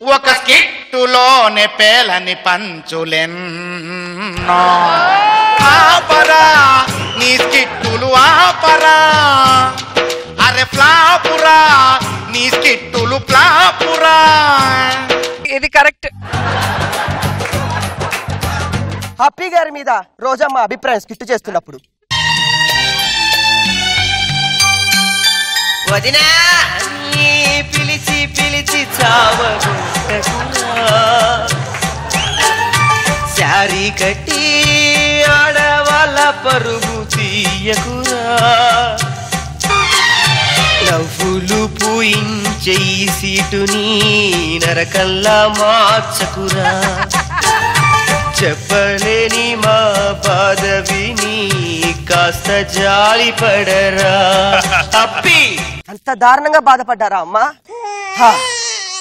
ఒక స్కిట్టు స్కిట్టులోనే పేలని పంచులెన్నో ఆపరా నీ స్కిట్టులు ఆపరా అరే ఫ్లాపురా నీ స్కిట్టులు ఫ్లాపురా. ఇది కరెక్ట్. హ్యాపీ గారి మీద రోజమ్మ అభిప్రాయం స్కిట్ చేస్తున్నప్పుడు. వదినా పిలిచి పిలిచి చావగొట్టకురా శారీ కట్టి ఆడవాళ్ళ పరుగు తీయకురా నవ్వులు పూయించే ఈ సీటుని నరకల్లా మార్చకురా చెప్పలేని మా పదవిని కాస్త జాలి పడరా. అప్పి అంత దారుణంగా బాధపడ్డారా అమ్మా?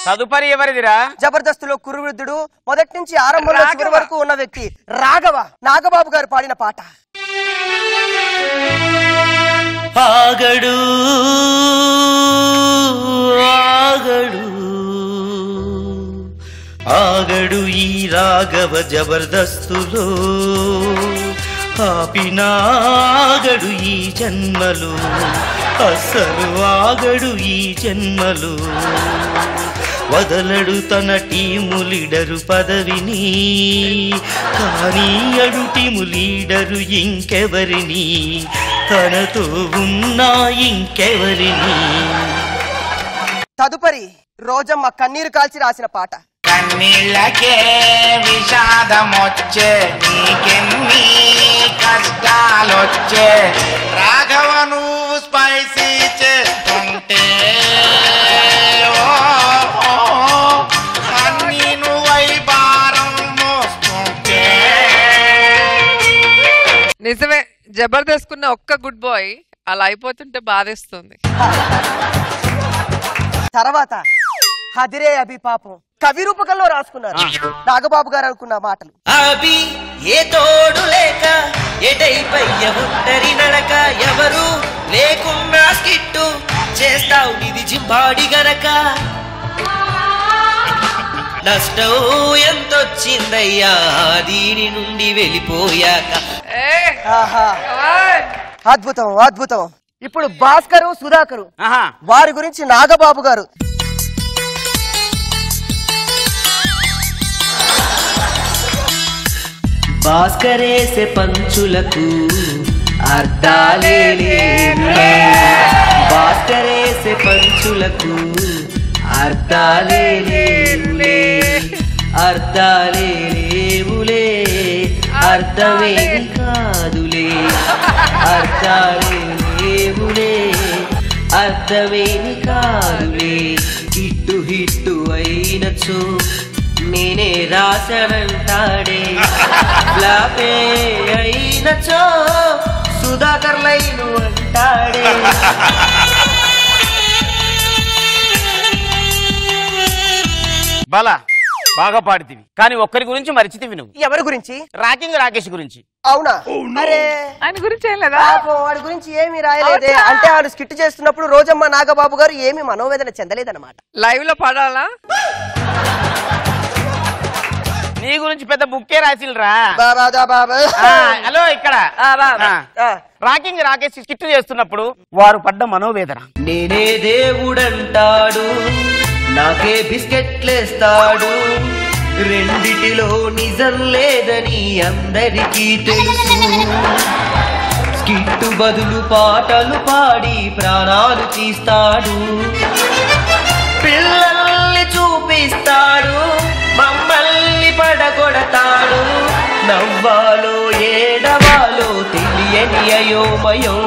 తదుపరి ఎవరిదిరా? జబర్దస్తులో కురువృద్ధుడు మొదటి నుంచి ఆరంభంలో చివరి వరకు ఉన్న వ్యక్తి రాఘవ నాగబాబు గారు పాడిన పాట. ఆగడు ఆగడు ఆగడు ఈ రాఘవ జబర్దస్తులో ఆపినాగడు ఈ జన్మలు అస్సలు ఆగడు ఈ జన్మలు వదలడు తన టీము లీడరు పదవిని కానీ అడు టీము లీడరు ఇంకెవరిని తనతో ఉన్నా ఇంకెవరిని. తదుపరి రోజమ్మ కన్నీరు కాల్చి రాసిన పాట. కన్నీళ్ళకే విషాదమొచ్చే నీకెన్ని కష్టాలొచ్చే రాఘవ నువ్వు స్పైసీ చేస్తుంటే అన్ని నువ్వై భారం మోస్తుంటే. నిజమే, జబర్దస్త్ కున్న ఒక్క గుడ్ బాయ్ అలా అయిపోతుంటే బాధేస్తుంది. తర్వాత హదిరే అభి పాపం కవి రూపకంలో రాసుకున్నారు నాగబాబు గారు అనుకున్న మాటలు. అభి ఏ తోడు లేక ఎటైపయ్య ఒంటరి నడక ఎవరు లేకున్నా స్కిట్టు చేస్తావు నిధి జింబాడి గనక నష్టం ఎంతొచ్చిందయ్యా దీని నుండి వెళ్ళిపోయాక. అద్భుతం అద్భుతం. ఇప్పుడు భాస్కరు సుధాకరు వారి గురించి నాగబాబు గారు. భాస్కరేసే పంచులకు అర్థాలే లేవులే భాస్కరేసే పంచులకు అర్థాలే లేవులే అర్థాలే లేవులే అర్థమేమి కాదులే అర్థాలే లేవులే అర్థమేమి కాదులే హిట్టు హిట్టు అయినచో నేనే రాసనంటాడే ఫ్లాపే అయినచో సుధాకర్ లైను అంటాడే. బాలా బాగా పాడుతీవి కానీ ఒక్కరి గురించి మరిచితివి నువ్వు. ఎవరి గురించి? రాకింగ్ రాకేష్ గురించి. అవునా? అరే ఆయన గురించి ఏం లేదా? వాడి గురించి ఏమి రాయలేదే. అంటే ఆయన స్కిట్ చేస్తున్నప్పుడు రోజమ్మ నాగబాబు గారు ఏమి మనోవేదన చెందలేదన్నమాట. లైవ్ లో పాడాలా? నీ గురించి పెద్ద బుక్కే రాసిల్రా. హలో ఇక్కడ రాకింగ్ రాకేష్ స్కిట్ చేస్తున్నప్పుడు వారు పడ్డ మనోవేదన. నేనే దేవుడంటాడు నాకే బిస్కెట్లేస్తాడు రెండిటిలో నిజం లేదని అందరికీ తెలుసు స్కిట్టు బదులు పాటలు పాడి ప్రాణాలు తీస్తాడు పిల్లల్ని చూపిస్తాడు మమ్మల్ని పడగొడతాడు నవ్వాలో ఏడవాలో తెలియని అయోమయం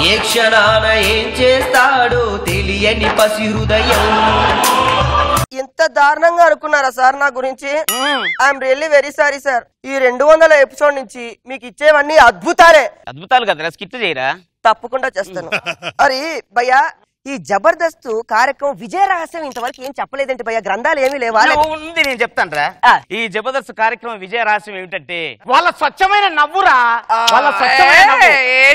ఏ క్షణాన ఏం చేస్తాడో తెలియని పసి హృదయం. ఎంత దారుణంగా అనుకున్నారా సార్ నా గురించి? I'm really very sorry sir. ఈ 200 ఎపిసోడ్ నుంచి మీకు ఇచ్చేవన్నీ అద్భుతాలే. అద్భుతాలు కదా, స్కిట్ చేయరా? తప్పకుండా చేస్తాను. అరే భయ్యా, ఈ జబర్దస్త్ కార్యక్రమం విజయ రహస్యం ఇంతవరకు ఏం చెప్పలేదంటే భయ్య, గ్రంథాలు ఏమీ లేవా? ఉంది, నేను చెప్తాను రా. ఈ జబర్దస్త్ కార్యక్రమం విజయ రహస్యం ఏమిటంటే వాళ్ళ స్వచ్ఛమైన నవ్వురా. వాళ్ళ స్వచ్ఛమైన నవ్వు.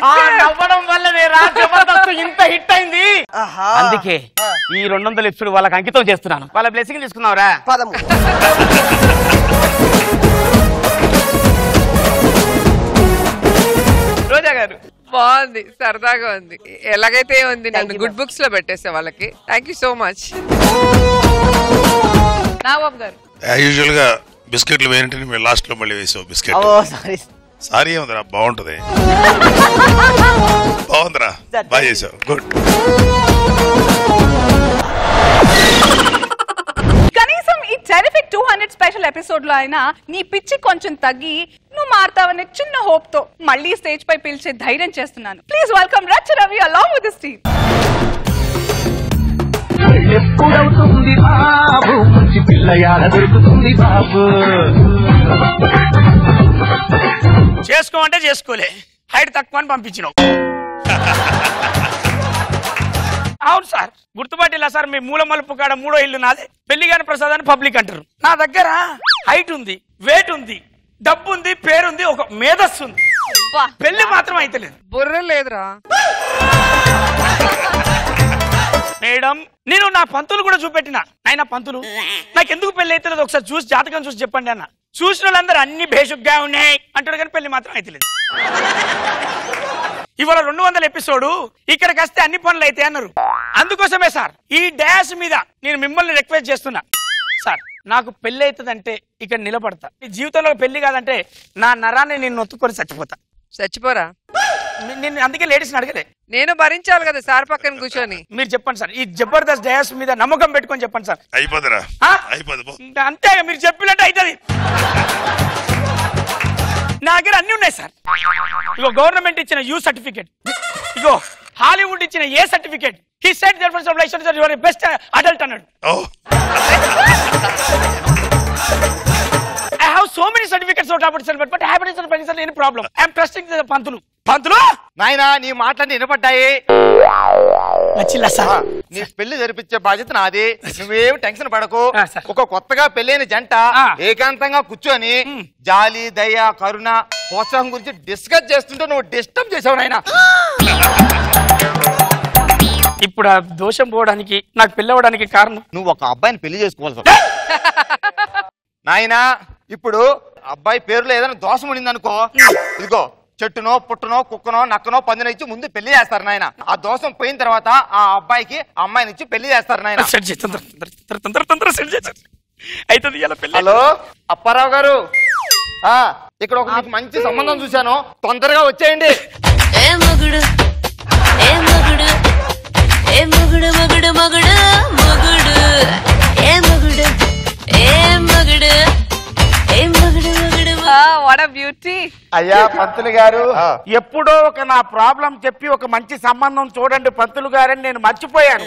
ఆ నవ్వడం వల్లనే రా జబర్దస్త్ ఇంత హిట్ అయింది. అందుకే ఈ 200 ఎపిసోడ్ వాళ్ళకి అంకితం చేస్తున్నాను. వాళ్ళ బ్లెస్సింగ్ తీసుకున్నావురా. పదము రోజా గారు బాగుంది, సరదాగా ఉంది. ఎలాగైతే ఉంది, నన్ను గుడ్ బుక్స్ లో పెట్టేసే వాళ్ళకి. Thank you so much. Nagababu గారు యూజువల్ గా బిస్కెట్లు వేయంటే మేము లాస్ట్ లో మళ్ళీ వేసావు బిస్కెట్. సారీ ఏముందిరా, బాగుంటది. బాగుందిరా, బాగా చేసావు, గుడ్. కనీసం ఈ టెరిఫిక్ 200 స్పెషల్ ఎపిసోడ్ లో అయినా నీ పిచ్చి కొంచెం తగ్గి నువ్వు మారుతావనే చిన్న హోప్ తో మళ్ళీ స్టేజ్ పై పిలిచే ధైర్యం చేస్తున్నాను. Please welcome Racha Ravi along with this team. ఎప్పుడవుతుంది బాబు మంచి పిల్లయాల దొరుకుతుంది బాబు. చేసుకోమంటే చేసుకోలే, హైట్ తక్కువ అని పంపించినావు. అవును సార్, గుర్తుపట్టిలా సార్, మీ మూల మలుపు కాడ 3వ ఇల్లు నాదే. పెళ్లిగాని ప్రసాద్ అని పబ్లిక్ అంటారు. నా దగ్గర హైట్ ఉంది, వెయిట్ ఉంది, డబ్బు ఉంది, పేరుంది, ఒక మేధస్సు ఉంది. పెళ్లి మాత్రం అయితే లేదు. బుర్ర లేదురా మేడం. నేను నా పంతులు కూడా చూపెట్టిన. ఆయన పంతులు నాకు ఎందుకు పెళ్లి అయితే లేదు ఒకసారి చూసి జాతకం చూసి చెప్పండి అన్న. చూసిన వాళ్ళందరూ అన్ని భేషుగ్గా ఉన్నాయి అంటాడు, కానీ పెళ్లి మాత్రం అయితే లేదు. ఇవాళ 200 ఎపిసోడ్, ఇక్కడికి వస్తే అన్ని పనులు అయితే అన్నారు. అందుకోసమే సార్ ఈ డాష్ మీద నేను మిమ్మల్ని రిక్వెస్ట్ చేస్తున్నా. సార్ నాకు పెళ్లి అవుతుందంటే ఇక్కడ నిలబడతా. ఈ జీవితంలో పెళ్లి కాదంటే నా నరాన్ని నేను నొత్తుకొని చచ్చిపోతా. చచ్చిపోరా? నేను అందుకే లేడీస్ని అడగలే. నేను భరించాలి కదా సార్ పక్కన కూర్చొని. మీరు చెప్పండి సార్, ఈ జబర్దస్త్ డాష్ మీద నమ్మకం పెట్టుకొని చెప్పండి సార్. అయిపోదురా, అయిపోదు. అంతే, మీరు చెప్పినట్టు అవుతుంది. నా దగ్గర అన్ని ఉన్నాయి సార్. ఇగో గవర్నమెంట్ ఇచ్చిన యూ సర్టిఫికేట్, ఇగో హాలీవుడ్ ఇచ్చిన A certificate. He said this of license you are best adult అన్నాడు. I have so many certificates of Robert Silver, but happiness and pension any problem. I am trusting the పంతులు. పంతులు నాయనా, నీ మాటలన్నీ వినపడ్డాయి. నచ్చిల్లా sir, నీ పెళ్లి జరిపించే బాధ్యత నాది. నువ్వేం టెన్షన్ పడకు. ఒక కొత్తగా పెళ్ళైన జంట ఏకాంతంగా కూర్చొని జాలి, దయ, కరుణ, ప్రోత్సాహం గురించి డిస్కస్ చేస్తుంటే నువ్వు డిస్టర్బ్ చేసావు నాయనా. ఇప్పుడు ఆ దోషం పోవడానికి, నాకు పెళ్లి అవ్వడానికి కారణం నువ్వు ఒక అబ్బాయిని పెళ్లి చేసుకోవాల్సి నాయనా. ఇప్పుడు అబ్బాయి పేరులో ఏదైనా దోషం ఉండింది అనుకో, ఇదిగో చెట్టునో, పుట్టునో, కుక్కనో, నక్కనో, పందినో ఇచ్చి ముందు పెళ్లి చేస్తారు నాయన. ఆ దోషం పోయిన తర్వాత ఆ అబ్బాయికి అమ్మాయిని ఇచ్చి పెళ్లి చేస్తారు నాయన. హలో అప్పారావు గారు, ఇక్కడ ఒక మీకు మంచి సంబంధం చూశాను, తొందరగా వచ్చేయండి. ఏ మగుడు ఏ మగుడు ఏ మగుడు మగుడు మగుడు మగుడు ఏ మగుడు ఏ మగుడు ఏ మగుడు మగుడు. What a beauty. అయ్యా పంతులు గారు, ఎప్పుడో ఒక నా ప్రాబ్లం చెప్పి ఒక మంచి సంబంధం చూడండి పంతులు గారని నేను మర్చిపోయాను.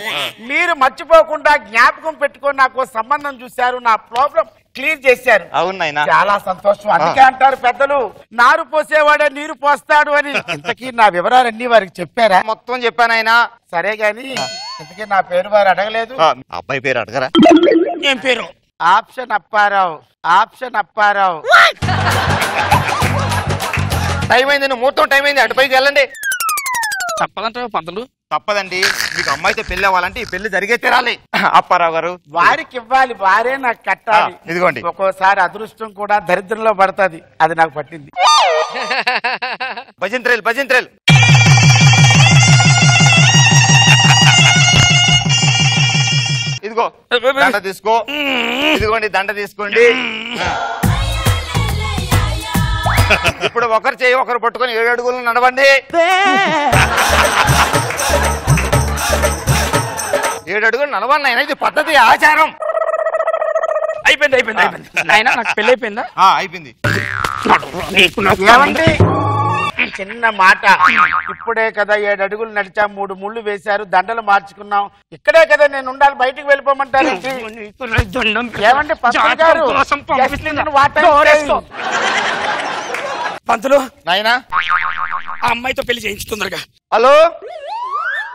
మీరు మర్చిపోకుండా జ్ఞాపకం పెట్టుకొని నాకు సంబంధం చూశారు, నా ప్రాబ్లం క్లియర్ చేశారు. అవునాయనా, చాలా సంతోషం. అందుకే అంటారు పెద్దలు, నారు పోసేవాడే నీరు పోస్తాడు అని. ఇంతకీ నా వివరాలన్నీ వారికి చెప్పారా? మొత్తం చెప్పానైనా. సరే గాని ఇంతకీ నా పేరు వారు అడగలేదు. అబ్బాయి పేరు అడగరా? ఏం పేరు? Option Apparao. Option Apparao. Time అయింది, నువ్వు మొత్తం టైం అయింది, అటుపైకి వెళ్ళండి. తప్పదంటావు పంతులు? తప్పదండి, మీకు అమ్మాయితో పెళ్లి అవ్వాలంటే ఈ పెళ్లి జరిగే తీరాలి. అప్పారావు గారు, వారికి ఇవ్వాలి, వారే నాకు కట్టాలి. ఇదిగోండి. ఒక్కోసారి అదృష్టం కూడా దరిద్రంలో పడుతుంది, అది నాకు పట్టింది. భజంత్రేలు భజంత్రేలు. ఇదిగో దండ తీసుకో. ఇదిగోండి దండ తీసుకోండి. ఇప్పుడు ఒకరు చేయి ఒకరు పట్టుకొని 7 అడుగులు నడవండి. 7 అడుగులు నడవండి ఆయన, ఇది పద్ధతి, ఆచారం. అయిపోయింది అయిపోయింది అయిపోయింది. ఆయన నాకు పెళ్లి అయిపోయిందా? అయిపోయింది. ఏమండి చిన్న మాట, ఇప్పుడే కదా 7 అడుగులు నడిచా, 3 ముళ్ళు వేశారు, దండలు మార్చుకున్నాం. ఇక్కడే కదా నేను ఉండాలి, బయటికి వెళ్ళిపోమంటారు. ఏమండి పంతులు గారు, పంతులు నాయనా, ఆ అమ్మాయితో పెళ్లి చేయించు తొందరగా. హలో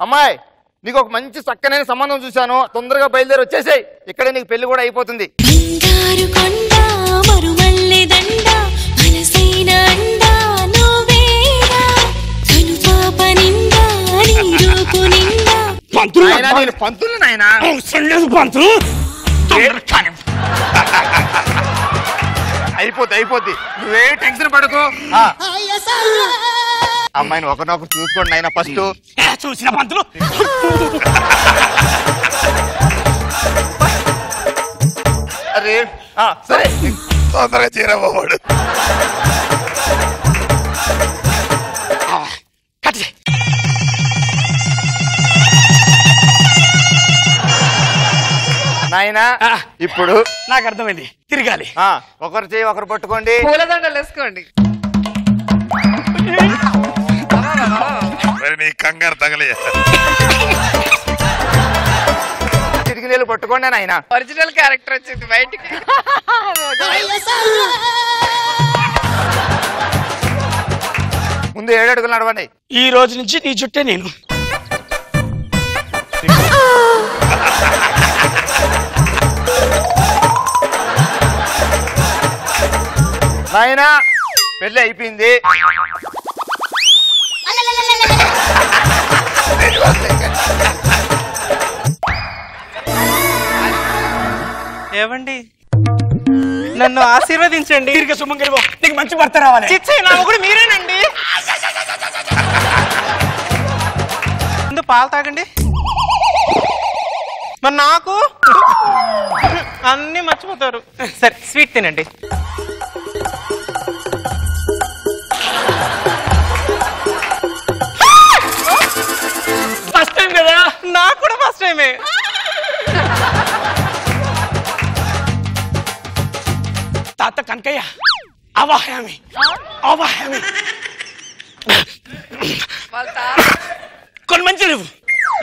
అమ్మాయి, నీకు ఒక మంచి చక్కనైన సంబంధం చూశాను, తొందరగా బయలుదేరి వచ్చేసేయ్, ఇక్కడే నీకు పెళ్లి కూడా అయిపోతుంది. పంతులు నాయనా పంతులు అయిపోద్ది నువ్వే టెన్షన్ పడకు. అమ్మాయిని ఒకరినొకరు చూసుకోండి నాయన ఫస్ట్. చూసిన పంతులు అరే సరే తొందరగా చేరవాడు. నాయనా ఇప్పుడు నాకు అర్థమైంది, తిరగాలి. ఒకరు చేయి ఒకరు పట్టుకోండి, పూలదండలు వేసుకోండి. మరి నీ కంగారు తగలే చిటికి నీళ్ళు పట్టుకోండి నాయన. ఒరిజినల్ క్యారెక్టర్ వచ్చింది బయటికి. ముందు 7 అడుగులు నడవండి. ఈ రోజు నుంచి నీ చుట్టే నేను. నాయన పెళ్లి అయిపోయింది. ఏవండి నన్ను ఆశీర్వదించండి. దీర్ఘ సుమంగళి నీకు మంచి భర్త రావాలి. చిచ్చే నా మొగుడు మీరేనండి. ముందు పాలు తాగండి. మరి నాకు అన్ని మర్చిపోతారు. సరే స్వీట్ తినండి. ఫస్ట్ టైం కదా? నాకు కూడా ఫస్ట్ టైమే. తాత కనకయ్య అవాహయామి అవాహయామి. కొన్ని మంచి లేవు.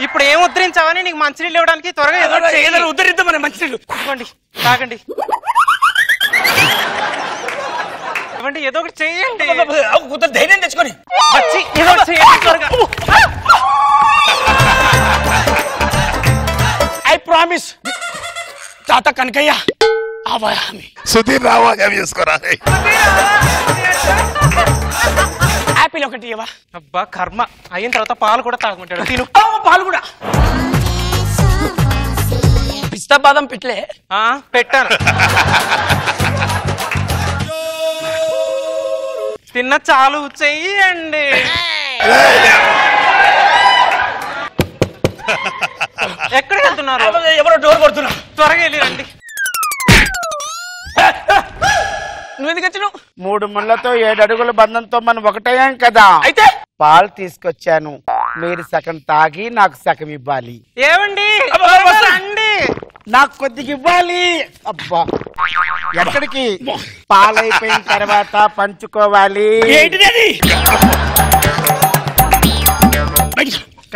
ఇప్పుడు ఏం ఉద్ధరించావని నీకు మంచినీళ్ళు ఇవ్వడానికి త్వరగా ఏదో ఉద్ధరిద్దామని మంచినీళ్ళు ఇవ్వండి. తాగండి. ఇవ్వండి ఏదో ఒకటి చేయండి. ధైర్యం తెచ్చుకొని వచ్చి ఏదో ఒకటి చేయండి త్వరగా. I promise. తాత కనకయ్య అవాహయామి. సుధీర్ రావాహయామి చేసుకోరా. యాపిల్ ఒకటి ఇవ్వా. అబ్బా కర్మ, అయిన తర్వాత పాలు కూడా తాగుంటాడు. తిను. పాలు కూడా. పిస్తా బాదం పిట్లే పెట్టాను. తిన్న చాలు చెయ్యండి. ఎక్కడికి వెళ్తున్నారు? ఎవరో డోర్ కొడుతున్నారు. త్వరగా వెళ్ళి రండి. నువ్వు ఎందుకు వచ్చినావు? 3 ముళ్ళతో 7 అడుగుల బంధంతో మనం ఒకటయ్యాం కదా. అయితే పాలు తీసుకొచ్చాను, మీరు సగం తాగి నాకు సగం ఇవ్వాలి. ఏమండి రండి. నాకు కొద్దిగా ఇవ్వాలి. అబ్బా ఎక్కడికి? పాలైపోయిన తర్వాత పంచుకోవాలి.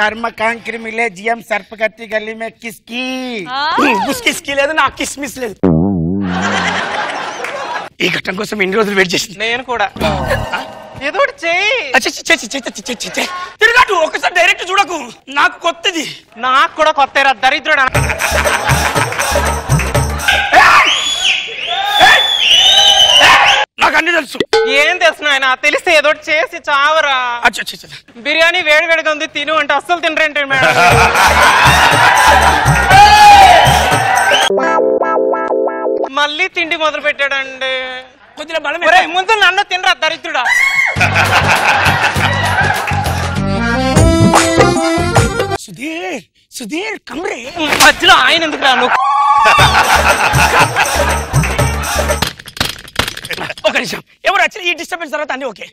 कर्म कांक्र मिले जीएम सर्पगत्ती गली में किसकी किसकी లేదు నాకు కిస్మిస్ లేదు. ఈ ఘట్టం కోసం ఎన్ని రోజులు వెయిట్ చేసింది. నేను కూడా ఏదో ఒకటి చెయ్యి. తిరగటు ఒకసారి డైరెక్ట్ చూడకు, నాకు కొత్తది. నాకు కూడా కొత్త దరిద్రుడు. నాకు అన్ని తెలుసు. ఏం తెలుసు ఆయన? తెలిస్తే ఏదో చేసి చావరా. బిర్యానీ వేడి వేడిగా ఉంది తిను అంటే అస్సలు తినరేంటి మేడం? మళ్ళీ తిండి మొదలు పెట్టాడండి. ముందు నన్ను తినరా దరిద్రుడా. సుధీర్ సుధీర్ కమ్రే. మధ్యలో ఆయన ఎందుకు రాను? ఒక నిమిషం, ఎవరు వచ్చి ఈ డిస్టర్బెన్స్ తర్వాత అన్ని ఓకే.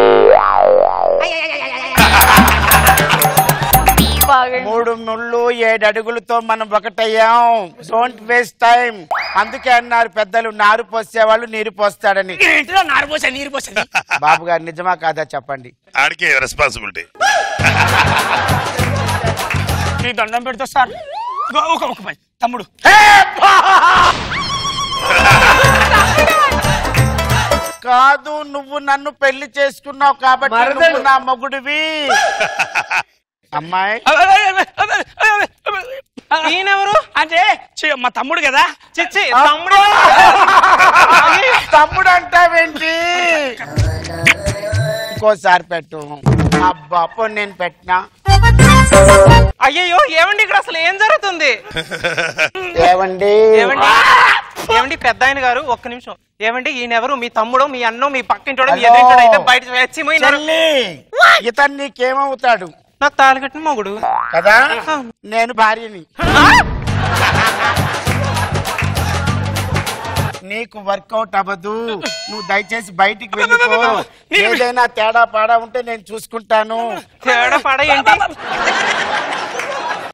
3 ముళ్ళు 7 అడుగులతో మనం ఒకటయ్యాం. Don't waste time. అందుకే అన్నారు పెద్దలు, నారు పోసేవాళ్ళు నీరు పోస్తాడని. నారు పోసా నీరు పోసేది. బాబు గారు నిజమా కాదా చెప్పండి. ఆడికే రెస్పాన్సిబిలిటీ. నీ దండం పెడతా సార్. ఒక పని తమ్ముడు. కాదు, నువ్వు నన్ను పెళ్లి చేసుకున్నావు కాబట్టి నువ్వు నా మొగుడివి. అమ్మాయి ఈయనెవరు అంటే మా తమ్ముడు కదా చిచ్చి తమ్ముడు తమ్ముడు అంటావేంటి ఇంకోసారి పెట్టు అబ్బా అప్పుడు నేను పెట్టినా అయ్యయ్యో ఏమండి ఇక్కడ అసలు ఏం జరుగుతుంది ఏమండి ఏమండి ఏమండి పెద్ద ఆయన గారు ఒక్క నిమిషం ఏమండి ఈయనెవరు మీ తమ్ముడు మీ అన్నో మీ పక్కింటోడు మీ ఎదురింటోడు అయితే బయట వెచ్చిపోయినారు ఇతను నీకేమవుతాడు నాకు తాళి కట్టిన మొగుడు కదా నేను భార్యని నీకు వర్కౌట్ అవ్వదు నువ్వు దయచేసి బయటికి వెళ్ళిపో ఏదైనా తేడా పాడా ఉంటే నేను చూసుకుంటాను తేడా పాడా ఏంటి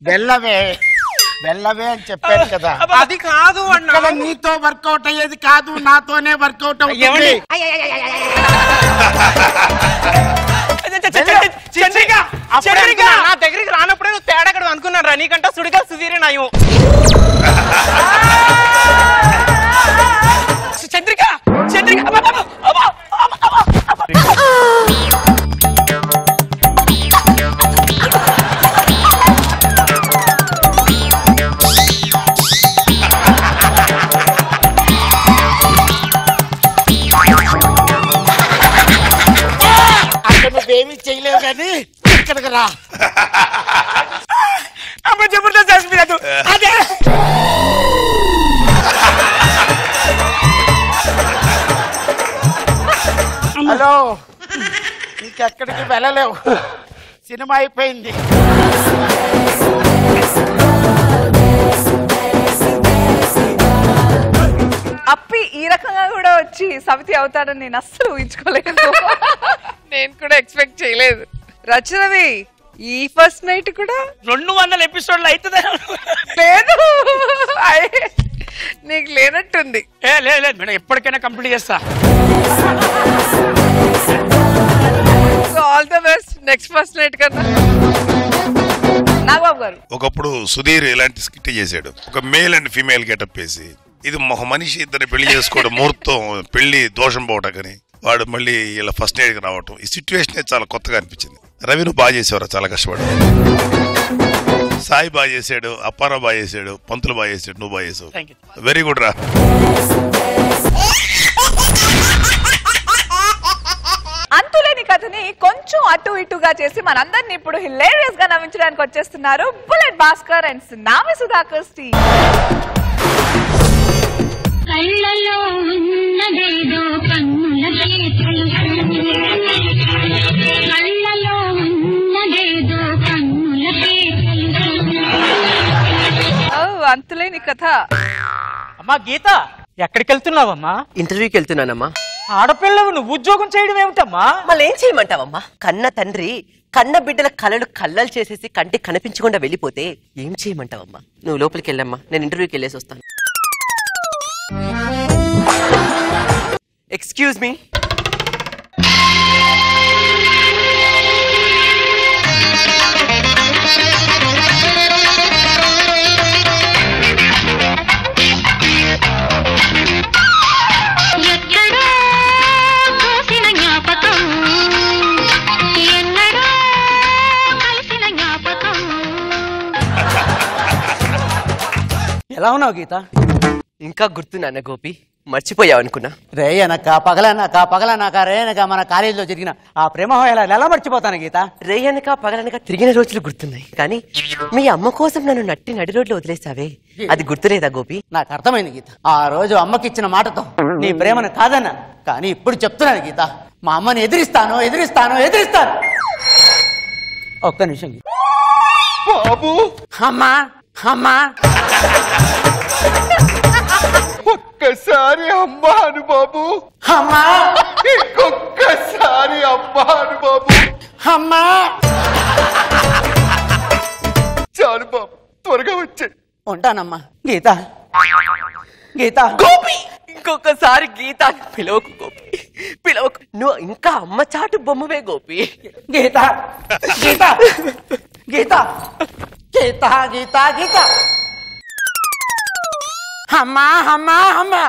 వెళ్ళవే వెళ్ళవే అని చెప్పాను కదా అది కాదు ఇక్కడ నీతో వర్కౌట్ అయ్యేది కాదు నాతోనే వర్కౌట్ అవుతుంది నా దగ్గరికి రానప్పుడే నువ్వు తేడా అనుకున్నాను రా నీకంటే సుడిగా సుధీరే నాయు చంద్రిక చంద్రిక నువ్వేమీ చేయలేవు కానీ ఇక్కడికి రా అమ్మ జబర్దస్త్ అదే హలో ఇంకెక్కడికి వెళ్ళలేవు సినిమా అయిపోయింది అప్పి ఈ రకంగా కూడా వచ్చి సమితి అవుతాడని నేను అస్సలు ఊహించుకోలేదు. నేను కూడా ఎక్స్పెక్ట్ చేయలేదు. రచనవి ఈ ఫస్ట్ నైట్ కూడా 200 ఎపిసోడ్లు అవుతుందా? లేదు నీకు లేనట్టుంది. లేదు మేడం ఎప్పటికైనా కంప్లీట్ చేస్తా. All the best next first night కన్నా. నాగబాబు గారు ఒకప్పుడు సుధీర్ ఇలాంటి స్కిట్ చేశాడు. ఒక మేల్ అండ్ ఫీమేల్ గెటప్ వేసి ఇది ఒక మనిషి ఇద్దరు పెళ్లి చేసుకోవడం ముహూర్తం పెళ్లి దోషం పోవటం కానీ వాడు మళ్ళీ ఇలా ఫస్ట్ నైట్కి రావటం ఈ సిచ్యువేషన్ చాలా కొత్తగా అనిపించింది. రవి నువ్వు బాగా చేసేవారు, చాలా కష్టపడు. సాయి బాగా చేశాడు, అప్పారావు బాగా చేశాడు, పంతులు బాగా చేశాడు, నువ్వు బాగా చేసావు. వెరీ గుడ్ రా. అంతులేని కథని కొంచెం అటు ఇటుగా చేసి మనందరినీ ఇప్పుడు హిలేరియస్ గా నవ్వించడానికి వచ్చేస్తున్నారు bullet Bhaskar and tsunami Sudhakar team. కళ్ళలో ఉన్నదేదో కన్నులకే తెలుసు, కళ్ళలో ఉన్నదేదో కన్నులకే తెలుసు. అంతులేని కథ. అమ్మా గీత ఎక్కడికి వెళ్తున్నావమ్మా? ఇంటర్వ్యూకి వెళ్తున్నానమ్మా. ఆడపిల్లవు నువ్వు ఉద్యోగం చేయడం ఏమిటమ్మా? మళ్ళీ ఏం చేయమంటావమ్మా? కన్న తండ్రి కన్న బిడ్డల కళలు కళ్ళలు చేసేసి కంటికి కనిపించకుండా వెళ్ళిపోతే ఏం చేయమంటావమ్మా? నువ్వు లోపలికి వెళ్ళమ్మా, నేను ఇంటర్వ్యూకి వెళ్ళేసి వస్తాను. Excuse me. ఎలా ఉన్నావు గీత? ఇంకా గుర్తున్నాన్న గోపి, మర్చిపోయావు అనుకున్నా. రేయనక పగలనక రేయనక మన కాలేజీలో జరిగిన ఆ ప్రేమ ఎలా మర్చిపోతాను గీత? రేయనక పగలనక తిరిగిన రోజులు గుర్తున్నాయి, కానీ మీ అమ్మ కోసం నన్ను నడి రోడ్లో వదిలేసావే, అది గుర్తులేదా గోపి? నాకు అర్థమైంది గీత. ఆ రోజు అమ్మకిచ్చిన మాటతో నీ ప్రేమను కాదన్నా, కానీ ఇప్పుడు చెప్తున్నాను గీత, మా అమ్మని ఎదిరిస్తాను. ఒక్క నిమిషం గీత. బాబు అమ్మా అమ్మా ఒక్కసారి అమ్మాను బాబు, అమ్మా ఇంకొక్కసారి అమ్మాను బాబు, అమ్మా చాలు బాబు, త్వరగా వచ్చే. ఉంటానమ్మా. గీత గోపి, ఇంకొకసారి గీత పిలవకు గోపి, పిలవకు. నువ్వు ఇంకా అమ్మ చాటు బొమ్మవే గోపి. గీత గీత గీత గీత గీత గీత అమ్మా అమ్మా అమ్మా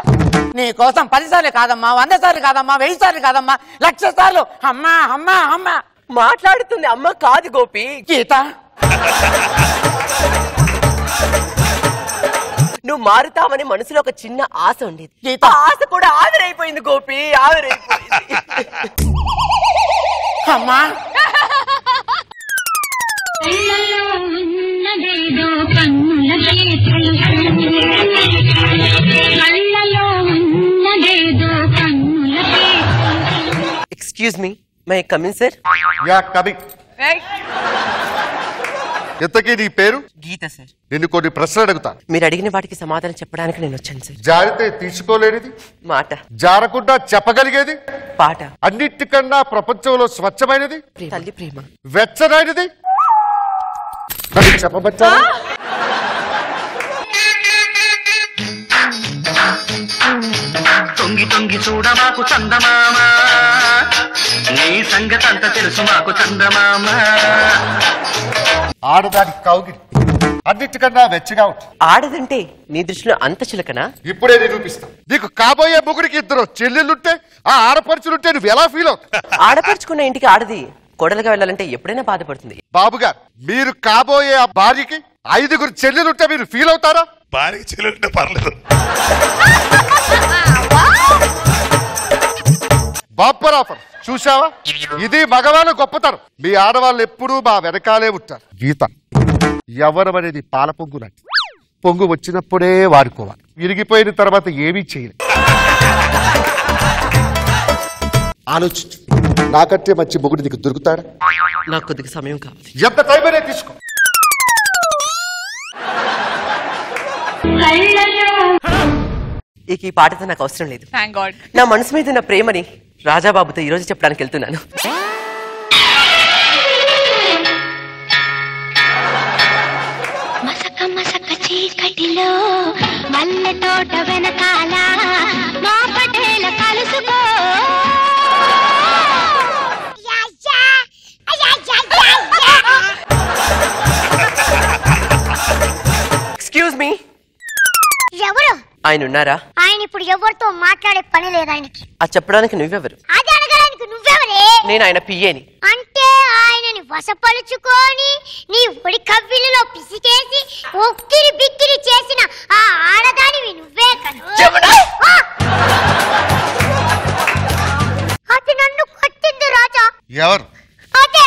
నీ కోసం 10 సార్లు కాదమ్మా, 100 సార్లు కాదమ్మా, 1000 సార్లు కాదమ్మా, 1,00,000 సార్లు అమ్మా అమ్మా అమ్మా మాట్లాడుతుంది అమ్మ కాదు గోపి. గీత నువ్వు మారుతావని మనసులో ఒక చిన్న ఆశ ఉండేది. ఆ ఆశ కూడా ఆవిరైపోయింది గోపి, ఆవిరైపోయింది. అమ్మా excuse me, my coming sir? Yeah coming. ఎంతకీ నీ పేరు? గీత సార్. నిన్ను కొన్ని ప్రశ్నలు అడుగుతా. మీరు అడిగిన వాటికి సమాధానం చెప్పడానికి నేను వచ్చాను సార్. జారితే తీసుకోలేనిది మాట, జారకుండా చెప్పగలిగేది పాట, అన్నిటికన్నా ప్రపంచంలో స్వచ్ఛమైనది తల్లి ప్రేమ, వెచ్చనైనది చెప్పబచ్చా? తొంగి తొంగి చూడ మాకు చందమామ, నీ సంగతి అంత తెలుసు మాకు చందమామ. ఆడదానికి కౌగిలి అన్నిటికన్నా వెచ్చగా ఉంటుంది. ఆడదంటే నీ దృష్టిలో అంత చిలకనా? ఇప్పుడే నిరూపిస్తా. నీకు కాబోయే ముగ్గురికి ఇద్దరు చెల్లెళ్ళుంటే ఆ ఆడపడుచులుంటే నువ్వు ఎలా ఫీల్ అవుతావు? ఆడపడుచుకున్న ఇంటికి ఆడది కోడలుగా వెళ్ళాలంటే ఎప్పుడైనా బాధపడుతుంది. బాబు గారు, మీరు కాబోయే ఆ భార్యకి 5 చెల్లెలుంటే మీరు ఫీల్ అవుతారా? భార్యకి చెల్లెలుంటే పర్లేదు. బంపర్ ఆఫర్ చూసావా? ఇది మగవాళ్ళ గొప్పతనం. మీ ఆడవాళ్ళు ఎప్పుడూ మా వెనకాలే ఉంటారు. గీత, యవ్వనం అనేది పాల పొంగు లాంటి. పొంగు వచ్చినప్పుడే వాడుకోవాలి, విరిగిపోయిన తర్వాత ఏమీ చేయలేదు. ఆలోచించు, నాకంటే మంచి మొగుడు నీకు దొరుకుతాడా? నాకు కొద్దిగా సమయం కావాలి. ఎంత టైం అయినా తీసుకో. ఇక ఈ పాటతో నాకు అవసరం లేదు. నా మనసు మీద ఉన్న ప్రేమని రాజాబాబుతో ఈ రోజు చెప్పడానికి వెళ్తున్నాను. మసక మసక చీకటిలో మల్లె తోట వెనకాల మా పటేల కలుసుకో. ఎక్స్క్యూజ్ మీ, ఎవరు ఆయన ఉన్నారా? ఆయన ఇప్పుడు ఎవరితో మాట్లాడే పని లేదు ఆయనకి. అది చెప్పడానికి నువ్వెవరు? అది అడగడానికి నువ్వెవరే? నేను ఆయన పియ్యేని. అంటే ఆయనని వశపలుచుకొని నీ ఒడి కవ్విలిలో పిసికేసి ఒక్కిరి బిక్కిరి చేసిన ఆ ఆడదానివి నువ్వే కదా? అది నన్ను కొట్టింది రాజా. ఎవరు? అదే.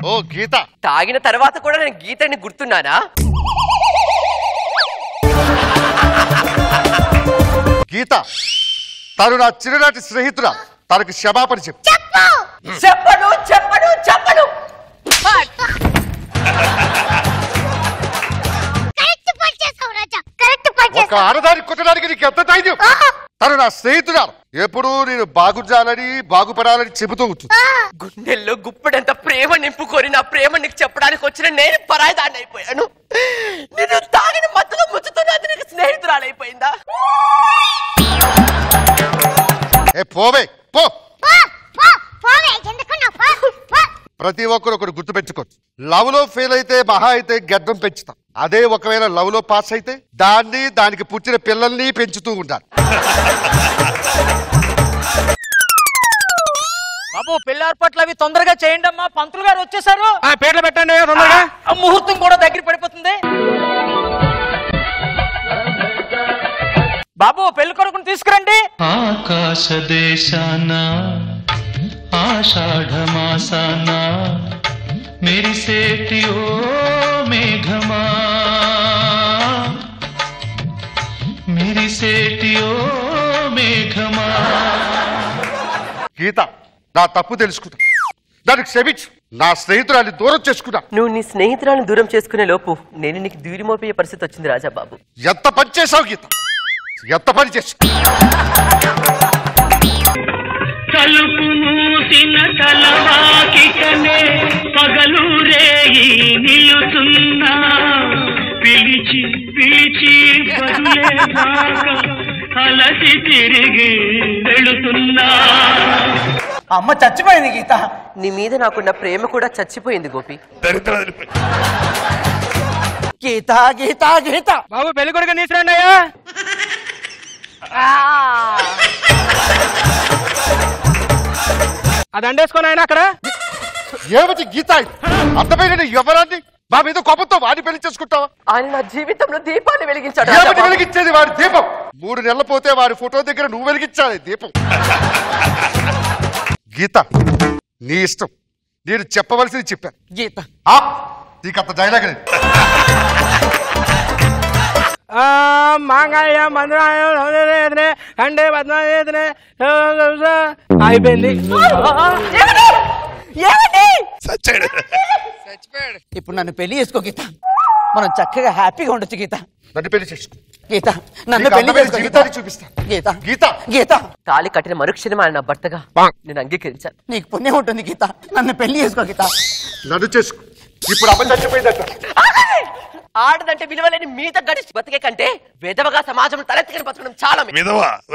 ఓ గీత. తాగిన తర్వాత కూడా నేను గీతని గుర్తున్నానా? గీత, తను నా చిన్ననాటి స్నేహితురా. తనకు క్షమాపణ చెప్పు. చెప్పను చెప్పను చెప్పను. ఒక ఆడదాన్ని కొట్టడానికి నీకు ఎంత ధైర్యం? తను నా స్నేహితురాలు. ఎప్పుడూ నేను బాగుండాలని బాగుపడాలని చెబుతూ ఉంటుంది. గుండెల్లో గుప్పెడంత ప్రేమ నింపుకొని నా ప్రేమ నీకు చెప్పడానికి వచ్చిన నేను పరాయిదాన్ని అయిపోయాను. నేను తాగిన మత్తులో ముచ్చుతున్నది నీకు స్నేహితురాలైపోయిందా? ఏ పోవే పో. ప్రతి ఒక్కరు ఒకరు గుర్తు పెంచుకోవచ్చు. లవ్ లో ఫెయిల్ అయితే మహా అయితే గడ్డం పెంచుతాం. అదే ఒకవేళ లవ్ లో పాస్ అయితే దాన్ని దానికి పుట్టిన పిల్లల్ని పెంచుతూ ఉండాలి. బాబు, పెళ్లి ఏర్పాట్లు అవి తొందరగా చేయండి అమ్మా. పంతులు గారు వచ్చేసారు. పేర్లు పెట్టండి తొందరగా. ముహూర్తం కూడా దగ్గర పడిపోతుంది. బాబు, పెళ్లి కొడుకుని తీసుకురండి. ఆకాశ దేశాన ఆషాఢ మాసాన మెరిసేటి ఓ మేఘమా, మెరిసేటి ఓ మేఘమా. గీత, నా తప్పు తెలుసుకున్నా, దానికి క్షమించు. నా స్నేహితురాన్ని దూరం చేసుకున్నా. నువ్వు నీ స్నేహితురాన్ని దూరం చేసుకునే లోపు నేను నీకు దూరిమోపే పరిస్థితి వచ్చింది రాజాబాబు. ఎంత పని చేసావు గీత, ఎంత పని చేసావు. తలుపు మూసిన తలవాకికనే పగలు రేయి నిలుతున్నా, పిలిచి పిలిచి బదులేదాకా అలసి తిరిగి వెళుతున్నా. అమ్మ చచ్చిపోయింది గీత. నీ మీద నాకున్న ప్రేమ కూడా చచ్చిపోయింది గోపి. గీత గీత గీత. బాబు, పెళ్లి కొడుకు తీసుకురండి అయ్యా. అది అండేసుకొని ఆయన అక్కడ ఏమిటి గీత ఇది? అర్థమైన నీ ఎవరాన్ని మా మీద కోపంతో వాడిని పెళ్లి చేసుకుంటావా? ఆయన నా జీవితంలో దీపాన్ని వెలిగించాడు. ఏమిటి వెలిగించేది? వాడి దీపం 3 నెలలు పోతే వాడి ఫోటో దగ్గర నువ్వు వెలిగించాలి దీపం. గీత నీ ఇష్టం, నేను చెప్పవలసింది చెప్పాను. గీత నీకంత డైలాగ్ మాంగళ్య మంత్రాలయ అంటే పద్మాలయ అయిపోయింది. ఇప్పుడు నన్ను పెళ్లి చేసుకో గీత, మనం చక్కగా హ్యాపీగా ఉండొచ్చు గీత. నన్ను పెళ్లి చేసుకో గీత, నన్ను పెళ్లి చేసుకో జీవితాన్ని చూపిస్తా. గీత గీత గీత తాళి కట్టిన మరుక్షణం ఆయన నా భర్తగా నేను అంగీకరించాను. నీకు పుణ్యం ఉంటుంది గీత, నన్ను పెళ్లి చేసుకో గీత. నన్ను చేసుకో. ఇప్పుడు అమ్మ చచ్చిపోయిందట. ఆడదంటే విలువలేని మీద గడిచి బతికే కంటే విధవగా సమాజంలో తలెత్తుకుని బతకడం చాలా మేలు.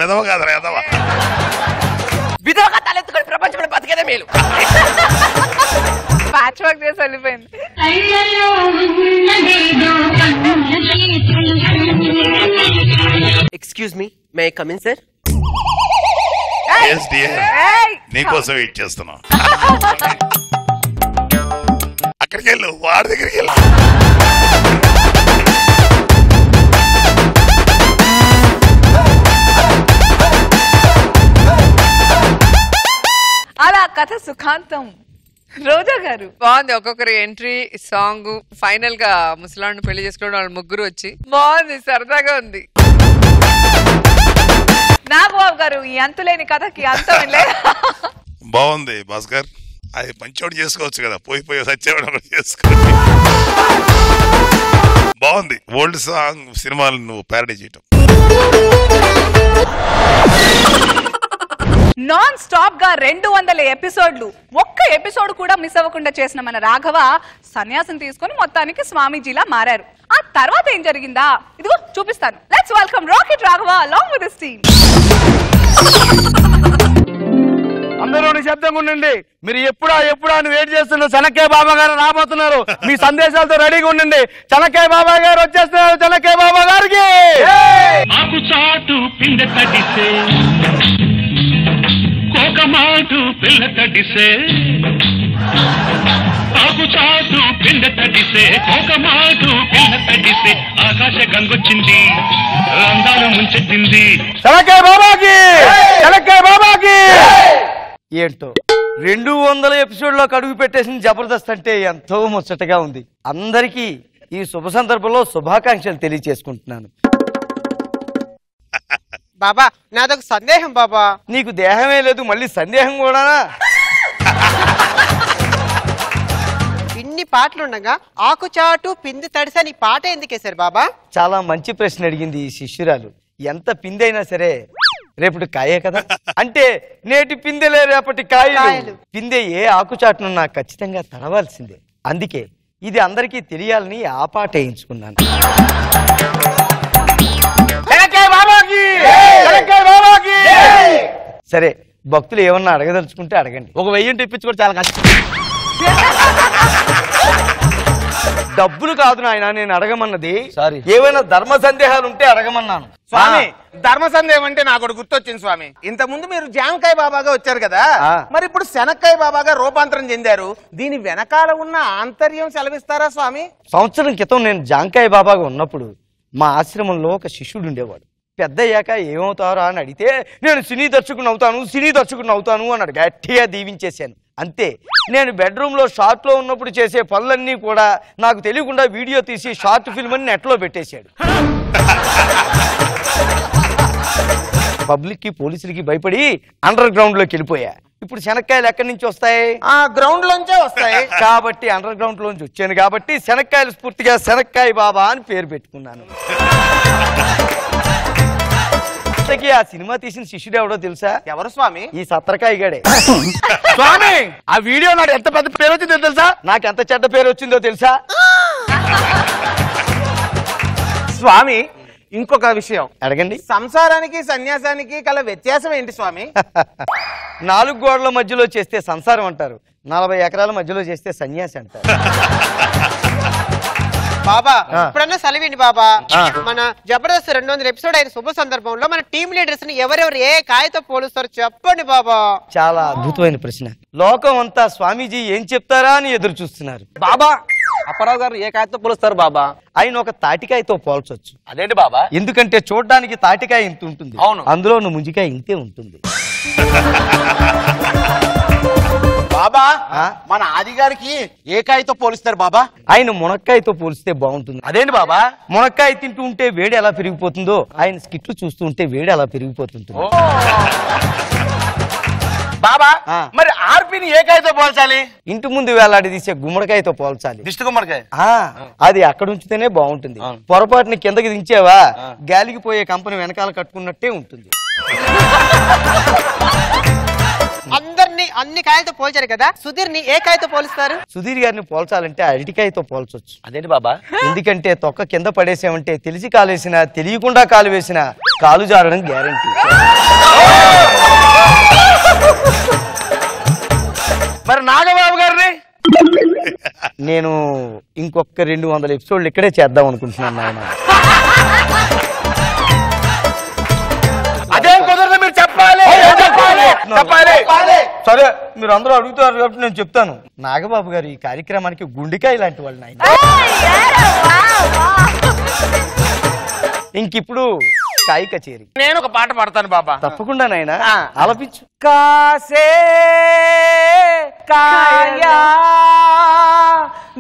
విధవ కాదురా విధవ. విధవగా తలెత్తుకొని ప్రపంచంలో బతికేదే మేలు. ప్యాచ్ వర్క్ చేసి వెళ్ళిపోయింది. Excuse me, may come in sir? నీకోసం వెయిట్ చేస్తున్నా. అక్కడికి వెళ్ళు, వాడి దగ్గరికి వెళ్ళు. అలా కథ సుఖాంతం. రోజా గారు బాగుంది. ఒక్కొక్కరి ఎంట్రీ, సాంగ్, ఫైనల్ గా ముసలాండు పెళ్లి చేసుకోవడం వాళ్ళు ముగ్గురు వచ్చి బాగుంది, సరదాగా ఉంది. నాగబాబు గారు ఈ అంతులేని కథకి అంతం లేదు. బాగుంది భాస్కర్, అది మంచోడు చేసుకోవచ్చు కదా, పోయి సత్యవాడు చేసుకోవచ్చు. బాగుంది. ఓల్డ్ సాంగ్ సినిమాలు నువ్వు ప్యారడీ చేయటం. నాన్ స్టాప్ గా 200 ఎపిసోడ్లు, ఒక్క ఎపిసోడ్ కూడా మిస్ అవ్వకుండా చేసిన మన రాఘవ సన్యాసం తీసుకొని మొత్తానికి స్వామీజీలా మారారు. ఆ తర్వాత ఏం జరిగిందా ఇదిగో చూపిస్తాను. Let's welcome rocket Raghava along with his team. అందరూ నిశ్శబ్దంగా ఉండండి. మీరు ఎప్పుడా అని వెయిట్ చేస్తున్న చెనక్కాయ బాబా గారు రాబోతున్నారు. మీ సందేశాలతో రెడీగా ఉండండి. చెనక్కాయ బాబా గారు వచ్చేస్తున్నారు. చెనక్కాయ బాబా గారికి ఆకు చాటు పిండ తడిసే కోకమాటు పిల్ల తడిసే ఆకు చాటు పిండ తడిసే కోకమాటు పిల్ల తడిసే ఆకాశ గంగొచ్చింది అందాలు ముంచెత్తింది. చెనక్కాయ బాబాకి, చెనక్కాయ బాబాకి. ఏంటో 200 ఎపిసోడ్లోకి అడుగు పెట్టేసిన జబర్దస్త్ అంటే ఎంతో ముచ్చటగా ఉంది. అందరికీ ఈ శుభ సందర్భంలో శుభాకాంక్షలు తెలియచేసుకుంటున్నాను. బాబా నాదొక సందేహం బాబా. నీకు దేహమే లేదు, మళ్ళీ సందేహం కూడానా? ఇన్ని పాటలుండగా ఆకుచాటు పిండి తడిసని పాట ఎందుకేశారు బాబా? చాలా మంచి ప్రశ్న అడిగింది ఈ శిష్యురాలు. ఎంత పిందైనా సరే రేపటి కాయే కదా. అంటే నేటి పిందెలే రేపటి కాయలు. పిందె ఏ ఆకుచాటునున్నా ఖచ్చితంగా తడవాల్సిందే. అందుకే ఇది అందరికీ తెలియాలని ఆ పాట వేయించుకున్నాను. సరే, భక్తులు ఏమన్నా అడగదలుచుకుంటే అడగండి. ఒక 1000 ఇప్పించుకోవడం చాలా కష్టం. డబ్బులు కాదు నాయన నేను అడగమన్నది. ఏమైనా ధర్మ సందేహాలు ఉంటే అడగమన్నాను. స్వామి, ధర్మ సందేహం అంటే నాకు ఒకటి గుర్తొచ్చింది స్వామి. ఇంత ముందు మీరు జామకాయ బాబాగా వచ్చారు కదా, మరి ఇప్పుడు శనక్కాయ బాబాగా రూపాంతరం చెందారు. దీని వెనకాల ఉన్న ఆంతర్యం సెలవిస్తారా స్వామి? సంవత్సరం క్రితం నేను జాంకాయ బాబాగా ఉన్నప్పుడు మా ఆశ్రమంలో ఒక శిష్యుడు ఉండేవాడు. పెద్ద అయ్యాక ఏమవుతారా అని అడిగితే నేను సినీ దర్శకుని అవుతాను అన్నాడు. గట్టిగా దీవించేశాను. అంతే. నేను బెడ్రూమ్లో షార్ట్లో ఉన్నప్పుడు చేసే పనులన్నీ కూడా నాకు తెలియకుండా వీడియో తీసి షార్ట్ ఫిల్మ్ అని నెట్లో పెట్టేశాడు. పబ్లిక్ కి పోలీసులకి భయపడి అండర్ గ్రౌండ్ లోకి వెళ్ళిపోయా. ఇప్పుడు శనక్కాయలు ఎక్కడి నుంచి వస్తాయి? గ్రౌండ్ లోంచే వస్తాయి. కాబట్టి అండర్ గ్రౌండ్ లోంచి వచ్చాను కాబట్టి శనక్కాయలు స్ఫూర్తిగా శనక్కాయ బాబా అని పేరు పెట్టుకున్నాను. ఆ సినిమా తీసిన శిష్యుడు ఎవడో తెలుసా? ఎవరు స్వామి? ఈ సత్రకాయ గడే. స్వామి, ఆ వీడియో నాకు ఎంత పెద్ద పేరు వచ్చిందో తెలుసా? నాకు ఎంత చెడ్డ పేరు వచ్చిందో తెలుసా? స్వామి, ఇంకొక విషయం అడగండి. సంసారానికి సన్యాసానికి కల వ్యత్యాసం ఏంటి స్వామి? 4 గోడల మధ్యలో చేస్తే సంసారం అంటారు, 40 ఎకరాల మధ్యలో చేస్తే సన్యాసి అంటారు. బాబా ఇప్పుడన్నా సెలవిండి బాబా. మన జబర్దస్త్ 200 ఎపిసోడ్ అయిన శుభ సందర్భంలో మన టీమ్ లీడర్స్ ని ఎవరెవరు ఏ కాయతో పోలుస్తారో చెప్పండి బాబా. చాలా అద్భుతమైన ప్రశ్న. లోకం అంతా స్వామీజీ ఏం చెప్తారా అని ఎదురు చూస్తున్నారు. బాబా అప్పారావు గారు ఏ కాయతో పోలుస్తారు బాబా? ఆయన ఒక తాటికాయతో పోల్చొచ్చు. అదేంటి బాబా? ఎందుకంటే చూడడానికి తాటికాయ ఇంత ఉంటుంది, అవును, అందులో ఉన్న ముంజికాయ ఇంతే ఉంటుంది. బాబా మన ఆది గారికి ఏ కాయతో పోలుస్తారు బాబా? ఆయన మునక్కాయతో పోలిస్తే బాగుంటుంది. అదేంటి బాబా? మునక్కాయ తింటూ ఉంటే వేడి ఎలా పెరిగిపోతుందో ఆయన స్కిట్లు చూస్తూ ఉంటే వేడి అలా పెరిగిపోతుంది. బాబా మరి ఆర్పిని ఏ కాయతో పోల్చాలి? ఇంటి ముందు వేలాడి తీసే గుమ్మడికాయతో పోల్చాలి. దిష్టి గుమ్మడికాయ అది అక్కడ ఉంచితేనే బాగుంటుంది. పొరపాటుని కిందకి దించావా గాలికి పోయే కంపెనీ వెనకాల కట్టుకున్నట్టే ఉంటుంది. అందరినీ అన్ని కాయలతో పోల్చారు కదా, సుధీర్ ని ఏ కాయతో పోలుస్తారు? సుధీర్ గారిని పోల్చాలంటే అరటికాయతో పోల్చొచ్చు. అదేంటి బాబా? ఎందుకంటే తొక్క కింద పడేసామంటే తెలిసి కాలేసినా తెలియకుండా కాలు వేసినా కాలు జారడం గ్యారంటీ. మరి నాగబాబు గారిని నేను ఇంకొక 200 ఎపిసోడ్లు ఇక్కడే చేద్దాం అనుకుంటున్నాను నాయన. అదేం కుదరదు, మీరు చెప్పాలి. సరే మీరు అందరూ అడుగుతారు కాబట్టి నేను చెప్తాను. నాగబాబు గారు ఈ కార్యక్రమానికి గుండెకాయ లాంటి వాళ్ళు నాయన. ఇంకిప్పుడు కాయ కచేరి. నేను ఒక పాట పాడతాను బాబా. తప్పకుండా నాయన ఆలపించు. కాసే కాయా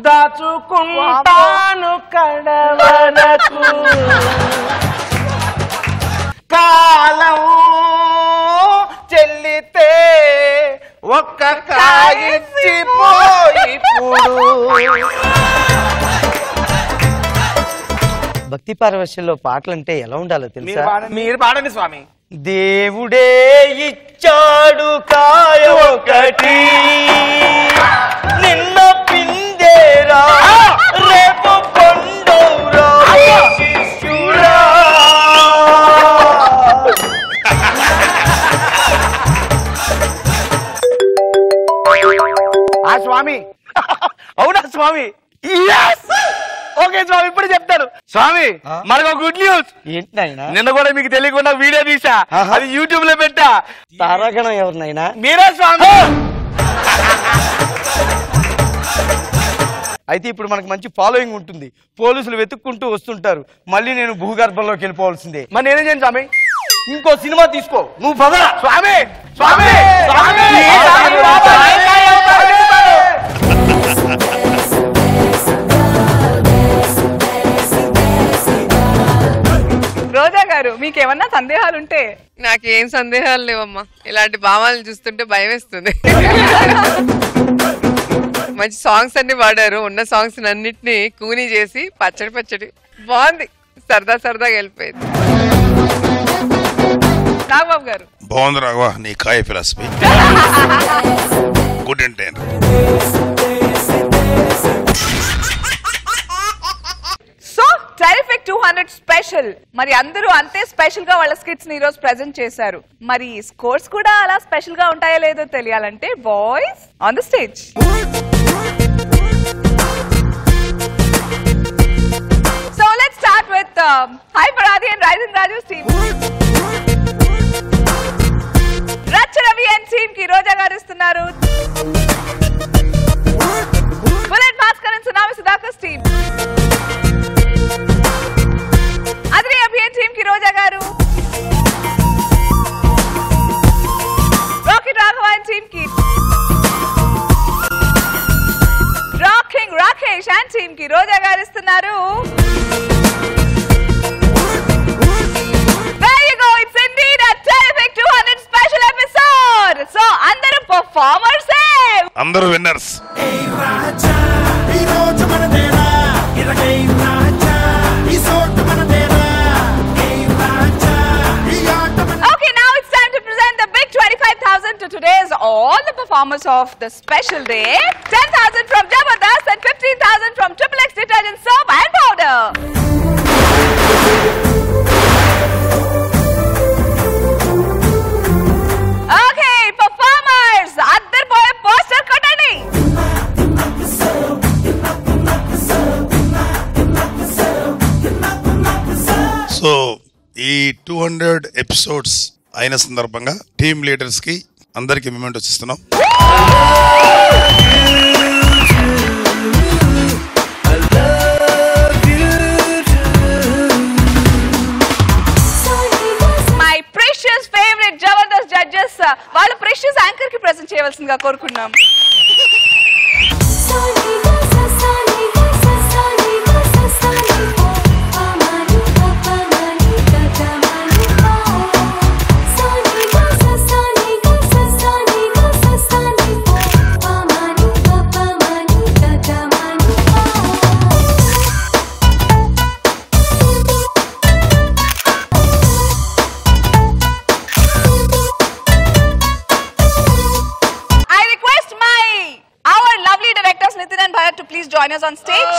దాచుకుంటాను కడవరకు, కాలం చెల్లితే ఒక్క కాయిచ్చిపోయిప్పుడు. భక్తి పారవశ్యంలో పాటలంటే ఎలా ఉండాలో తెలుసా? మీరు పాడండి స్వామి. దేవుడే ఇచ్చాడు కాయ ఒకటి, నిన్న పిందేరా రేపు పండోరా శిష్యుడా. ఆ స్వామి అవునా స్వామి? ఓకే స్వామి, ఇప్పుడు చెప్తాను స్వామి. మనకు గుడ్ న్యూస్. ఏంటి నాయనా? నిన్న కూడా మీకు తెలియకుండా వీడియో తీసా, అది యూట్యూబ్ లో పెట్టా. తారాగణం ఎవరినైనా? మీరే స్వామి. అయితే ఇప్పుడు మనకు మంచి ఫాలోయింగ్ ఉంటుంది. పోలీసులు వెతుక్కుంటూ వస్తుంటారు. మళ్ళీ నేను భూగర్భంలోకి వెళ్ళిపోవాల్సిందే. మరి నేనేం చేయను స్వామి? ఇంకో సినిమా తీసుకో. నువ్వు పద స్వామి. స్వామి రోజా గారు మీకేమన్నా సందేహాలు ఉంటే? నాకేం సందేహాలు లేవమ్మా, ఇలాంటి భావాలను చూస్తుంటే భయం వేస్తుంది. మంచి సాంగ్స్ అన్ని పాడారు. ఉన్న సాంగ్స్ అన్నిటినీ కూనీ చేసి పచ్చడి పచ్చడి బాగుంది, సరదా సరదాగా వెళ్ళిపోయింది. నాగబాబు గారు బాగుంది రాఘవా నీ కాయ ఫిలాసఫీ. గుడ్ అంటే సో టెరిఫిక్ 200 స్పెషల్. మరి అందరూ అంతే స్పెషల్ గా వాళ్ళ స్కిట్స్ ని ఈ రోజు ప్రెజెంట్ చేశారు. మరి స్కోర్స్ కూడా అలా స్పెషల్ గా ఉంటాయో లేదో తెలియాలంటే boys on the stage. So let's start with hyper Aadi and rising Raju team. Racha Ravi and team కి రోజా గారు ఇస్తున్నారు. Bullet Bhaskar and tsunami Sudhakar team. Adri Abhiyan team కి రోజా గారు. రాకెట్ రాఘవ అండ్ టీమ్ కి. రాకింగ్ రాకేష్ అండ్ టీమ్ కి రోజా గారు ఇస్తున్నారు. There you go, it's indeed a terrific 200 special episode. So అందరూ performers అందరూ winners. Okay, now it's time to present the big 25,000 to today's all the performers of the special day. 10,000 from Jabardast and 15,000 from XXX detergent soap and powder. Okay, performers, అద్దరు పోయే poster కొట్టండి. So ఈ 200 episodes అయిన సందర్భంగా team leaders కి అందరికి mementos ఇస్తున్నాం. My precious favourite Jabardasth judges వాళ్ళ precious anchor కి ప్రెజెంట్ చేయవలసిందిగా కోరుకున్నాం. To please join us on stage.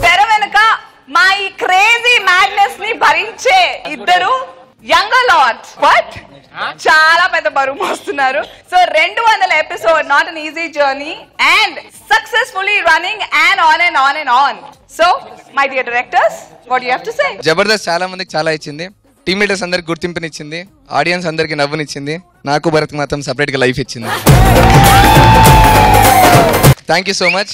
తెర వెనుక మా ఈ క్రేజీ మ్యాడ్నెస్ ని భరించే ఇద్దరు యంగ్ లాట్ బట్ చాలా పెద్ద బరువు మోస్తున్నారు. So 200 episode not an easy journey and successfully running and on and on and on. So my dear directors, what you have to say? Jabardasth చాలా మందికి చాలా ఇచ్చింది. టీమ్ లీడర్స్ అందరికి గుర్తింపునిచ్చింది, ఆడియన్స్ అందరికి నవ్వునిచ్చింది, నాకు భరత్ మాత్రం సపరేట్ గా లైఫ్ ఇచ్చింది. Thank you so much.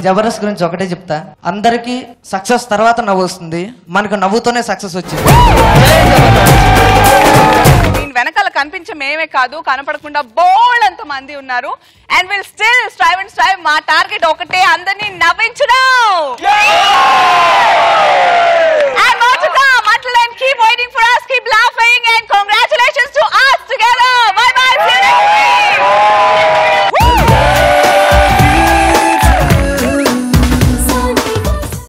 Jabardasth గురించి ఒకటే చెప్తా, అందరికి సక్సెస్ తర్వాత నవ్వు వస్తుంది, మనకు నవ్వుతోనే సక్సెస్ వచ్చింది. దీని వెనకాల కనిపించే మేమే కాదు, కనపడకుండా బోల్డ్ అంత మంది ఉన్నారు. And will still strive and strive. మా టార్గెట్ ఒకటే, అందరినీ నవ్వించడం.